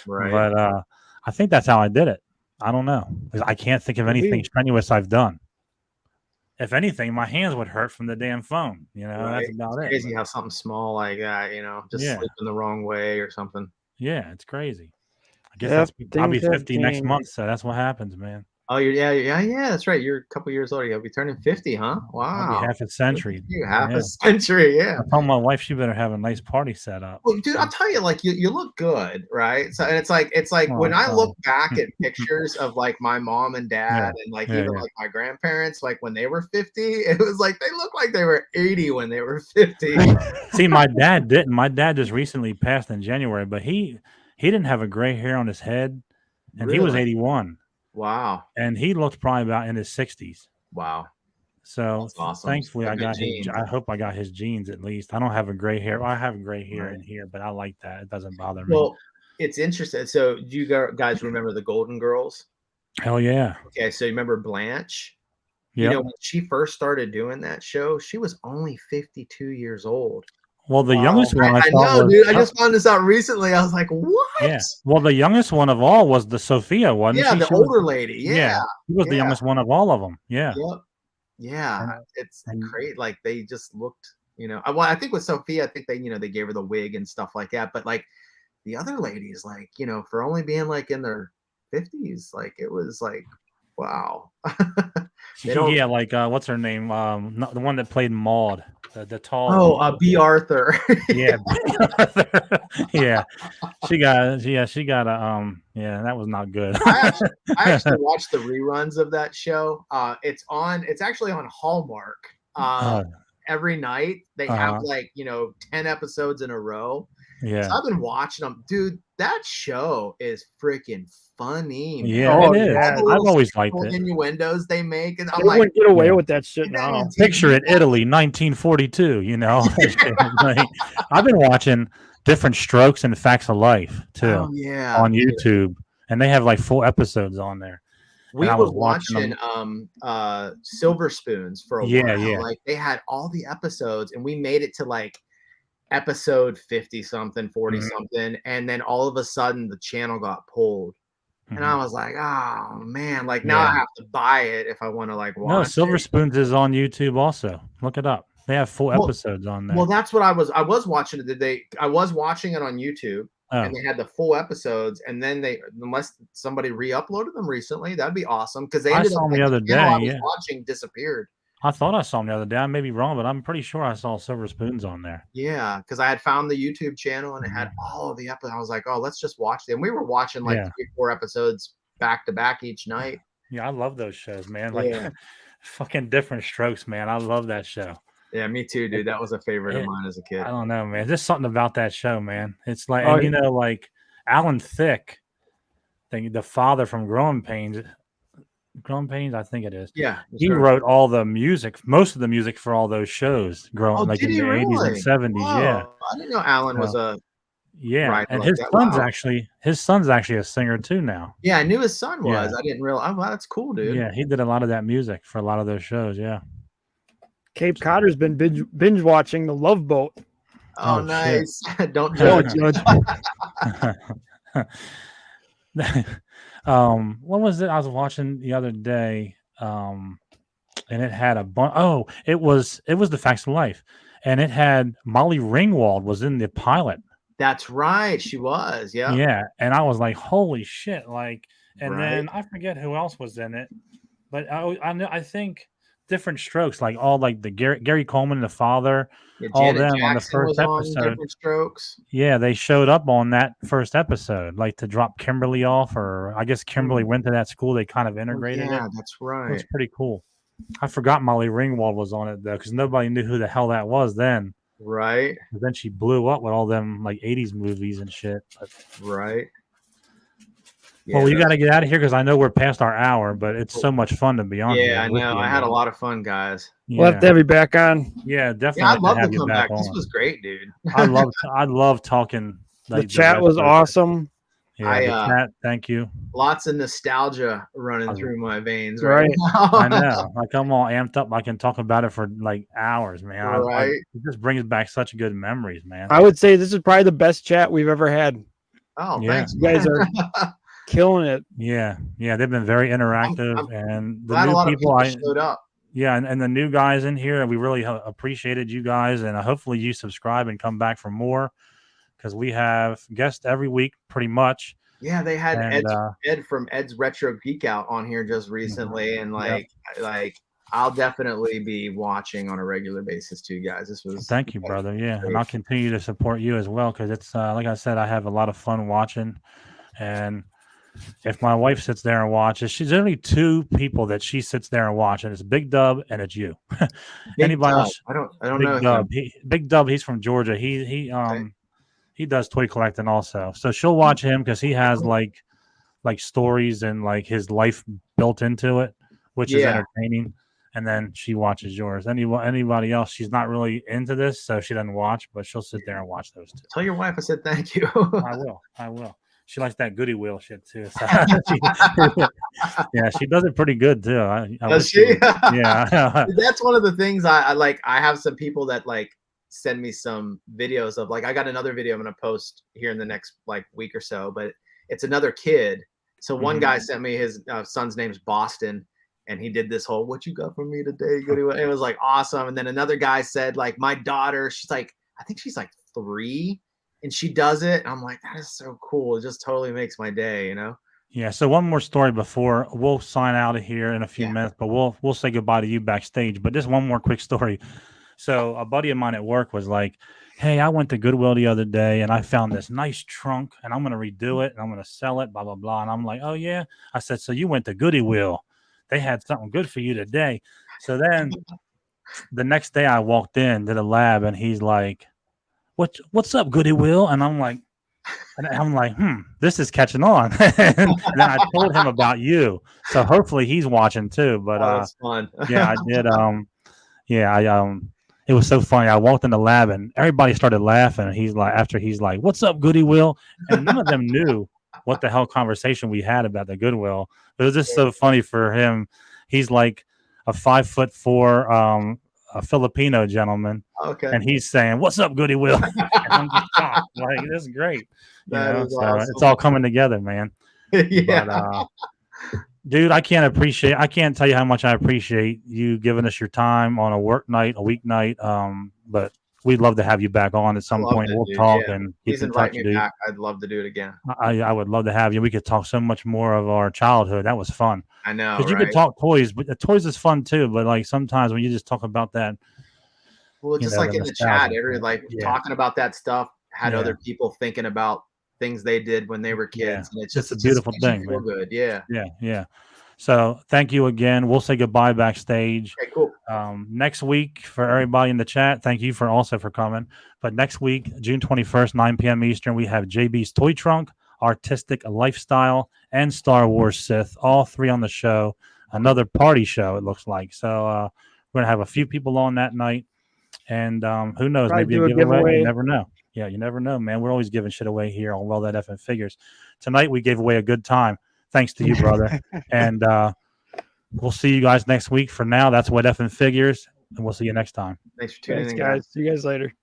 Right. But I think that's how I did it. I don't know. 'Cause I can't think of anything strenuous I've done. If anything, my hands would hurt from the damn phone. Right. That's about It's it. crazy how something small like that, just Yeah. sleeping the wrong way or something. Yeah, it's crazy. I guess Yep, I'll be things have 50 next changed. month, so that's what happens, man. Oh, yeah. That's right. You're a couple years older. You'll be turning 50, huh? I'll Wow. be half a century. You half Yeah. a century, yeah. I told my wife she better have a nice party set up. Well, dude, I'll tell you, like you look good, right? So, and it's like when I look back at pictures of like my mom and dad and like even like my grandparents, like when they were 50, it was like they looked like they were 80 when they were 50. See, my dad didn't. My dad just recently passed in January, but he didn't have a gray hair on his head, and he was Really? 81. Wow. And he looked probably about in his 60s. Wow. So That's awesome. thankfully, So I good got his. genes. I hope I got his genes at least. I don't have a gray hair. Well, I have gray hair Right. in here, but I like that. It doesn't bother me. Well, it's interesting. So, do you guys remember the Golden Girls? Hell yeah. Okay, so you remember Blanche? Yeah. When she first started doing that show, she was only 52 years old. Well, the youngest one I thought know, was, dude. I just found this out recently. I was like, what? Yeah. Well, the youngest one of all was the Sophia, wasn't Yeah, she? the She was- older lady. Yeah. She was the Yeah. youngest one of all of them. Yeah. Yep. Yeah. And- It's and- great. Like they just looked, well, I think with Sophia, I think they gave her the wig and stuff like that. But like the other ladies, like, for only being like in their 50s, like it was like, wow. They don't- Yeah, like what's her name? The one that played Maud, the tall. Oh, B. Arthur. Yeah, yeah. She got that was not good. I actually watched the reruns of that show. It's actually on Hallmark. Every night they have like 10 episodes in a row. Yeah. So I've been watching them, dude. That show is freaking funny. Man. Yeah, it is. I've always liked it. Innuendos they make, and I'm They like, wouldn't get away with that shit that now. on TV. Picture it, Italy, 1942. Like, I've been watching Different Strokes and Facts of Life too on YouTube, and they have like full episodes on there. We I were was watching Silver Spoons for a while. Yeah. Like they had all the episodes, and we made it to like episode 50 something, 40 something, and then all of a sudden the channel got pulled. And I was like, oh man, like now I have to buy it if I want to like watch. No, Silver it. Spoons is on YouTube also. Look it up. They have full episodes on there. Well, that's what I was watching it. I was watching it on YouTube, and they had the full episodes, and then unless somebody re-uploaded them recently, that'd be awesome because they ended saw up them the other day. I was watching disappeared. I thought I saw them the other day. I may be wrong, but I'm pretty sure I saw Silver Spoons on there. Yeah, because I had found the YouTube channel and it had all of the episodes. I was like, oh, let's just watch them. We were watching like 3-4 episodes back to back each night. Yeah, I love those shows, man. Like fucking Different Strokes, man. I love that show. Yeah, me too, dude. That was a favorite of mine as a kid. I don't know, man. There's something about that show, man. It's like, Oh, and, like Alan Thicke, the father from Growing Pains. Growing Pains, I think it is. Yeah. He wrote all the music, most of the music for all those shows growing Oh, like did in he the 80s and really? 70s. Yeah. Whoa, I didn't know Alan was So, a yeah. writer And like his that. son's Wow. actually a singer too now. Yeah, I knew his son Yeah. was. I didn't realize. Oh, wow, that's cool, dude. Yeah, he did a lot of that music for a lot of those shows. Yeah. Cape Codder's been binge watching The Love Boat. Oh, Oh, shit. nice. Don't Don't judge. judge. What was it I was watching the other day? And it had a bunch. Oh, it was The Facts of Life, and it had Molly Ringwald was in the pilot. That's right. She was. Yeah. Yeah, and I was like, holy shit! Like, and Right. then I forget who else was in it, but I think Different Strokes, like all like the Gary Coleman, the father, Yeah, all Janet them Jackson on the first was on episode. Different Strokes. Yeah, they showed up on that first episode, like to drop Kimberly off, or I guess Kimberly went to that school. They kind of integrated it. Yeah, that's It was right. pretty cool. I forgot Molly Ringwald was on it though, because nobody knew who the hell that was then. Right. But then she blew up with all them like 80s movies and shit. But, Right. well, we got to get out of here because I know we're past our hour, but it's so much fun to be on here. Yeah, I with know. you, I had a man. lot of fun, guys. Yeah, We'll have to have you back on. yeah, definitely. Yeah, I'd love have to you come back. This on. was great, dude. I love talking. The chat was awesome. Yeah, the chat. Thank you. Lots of nostalgia running through my veins Right. now. I know. Like I'm all amped up. I can talk about it for like hours, man. Right. It just brings back such good memories, man. I would say this is probably the best chat we've ever had. Oh, Yeah. thanks. You guys are killing it. Yeah, they've been very interactive, and the Glad a new lot people of people showed up. Yeah, and the new guys in here, we really appreciated you guys, and hopefully you subscribe and come back for more because we have guests every week, pretty much. Yeah, they had And, Ed from Ed's Retro Geek Out on here just recently, and like I'll definitely be watching on a regular basis too, guys. This was Thank you, brother. Yeah, and I'll continue to support you as well because it's like I said, I have a lot of fun watching, and if my wife sits there and watches, she's only two people that she sits there and watches, and it's Big Dub and it's you. Anybody else? I don't Big know Dub. him. Big Dub. He's from Georgia. He does toy collecting also, so she'll watch him because he has like stories and like his life built into it, which is entertaining. And then she watches yours. Anybody else, she's not really into this, so she doesn't watch, but she'll sit there and watch those two. Tell your wife I said thank you. I will. She likes that goody wheel shit too. So yeah, she does it pretty good too. Does she? Yeah. That's one of the things I like. I have some people that like send me some videos of like I got another video I'm gonna post here in the next like week or so, but it's another kid. So one guy sent me his son's name's Boston, and he did this whole "What you got for me today?" Goody. It was like awesome. And then another guy said like my daughter, she's like I think she's like 3. And she does it. And I'm like, that is so cool. It just totally makes my day, you know? Yeah. So one more story before we'll sign out of here in a few minutes, but we'll say goodbye to you backstage. But just one more quick story. So a buddy of mine at work was like, hey, I went to Goodwill the other day and I found this nice trunk and I'm going to redo it and I'm going to sell it, blah, blah, blah. And I'm like, oh, yeah. I said, so you went to Goodwill. They had something good for you today. So then the next day I walked in to the lab and he's like, what's up, Goodwill? And I'm like, this is catching on. And then I told him about you. So hopefully he's watching too. But that's fun. Yeah, I did. It was so funny. I walked in the lab and everybody started laughing. And he's like, what's up, Goodwill? And none of them knew what the hell conversation we had about the Goodwill. It was just so funny for him. He's like a 5'4", a Filipino gentleman. Okay. And he's saying, what's up, Goodwill? And I'm just shocked. Like, this is great. That is so awesome. It's all coming together, man. Yeah. But, dude, I can't tell you how much I appreciate you giving us your time on a work night, a weeknight. But we'd love to have you back on at some point. We'll talk and please invite me back. I'd love to do it again. I would love to have you. We could talk so much more of our childhood. That was fun. I know. Because you could talk toys, but the toys is fun too. But like sometimes when you just talk about that. Well, just like in the chat, talking about that stuff had other people thinking about things they did when they were kids. And it's just a beautiful thing. Feel good. Yeah. Yeah. So thank you again. We'll say goodbye backstage. Okay, cool. Next week for everybody in the chat, thank you for coming. But next week, June 21st, 9 p.m. Eastern, we have JB's Toy Trunk artistic lifestyle, and Star Wars Sith. All three on the show. Another party show, it looks like. So we're going to have a few people on that night. And who knows, Probably maybe do a a giveaway. giveaway. You never know. Yeah, you never know, man. We're always giving shit away here on Well That Effing Figures. Tonight we gave away a good time. Thanks to you, brother. And we'll see you guys next week. For now, that's What Effing Figures. And we'll see you next time. Thanks for tuning Thanks, in, guys. See you guys later.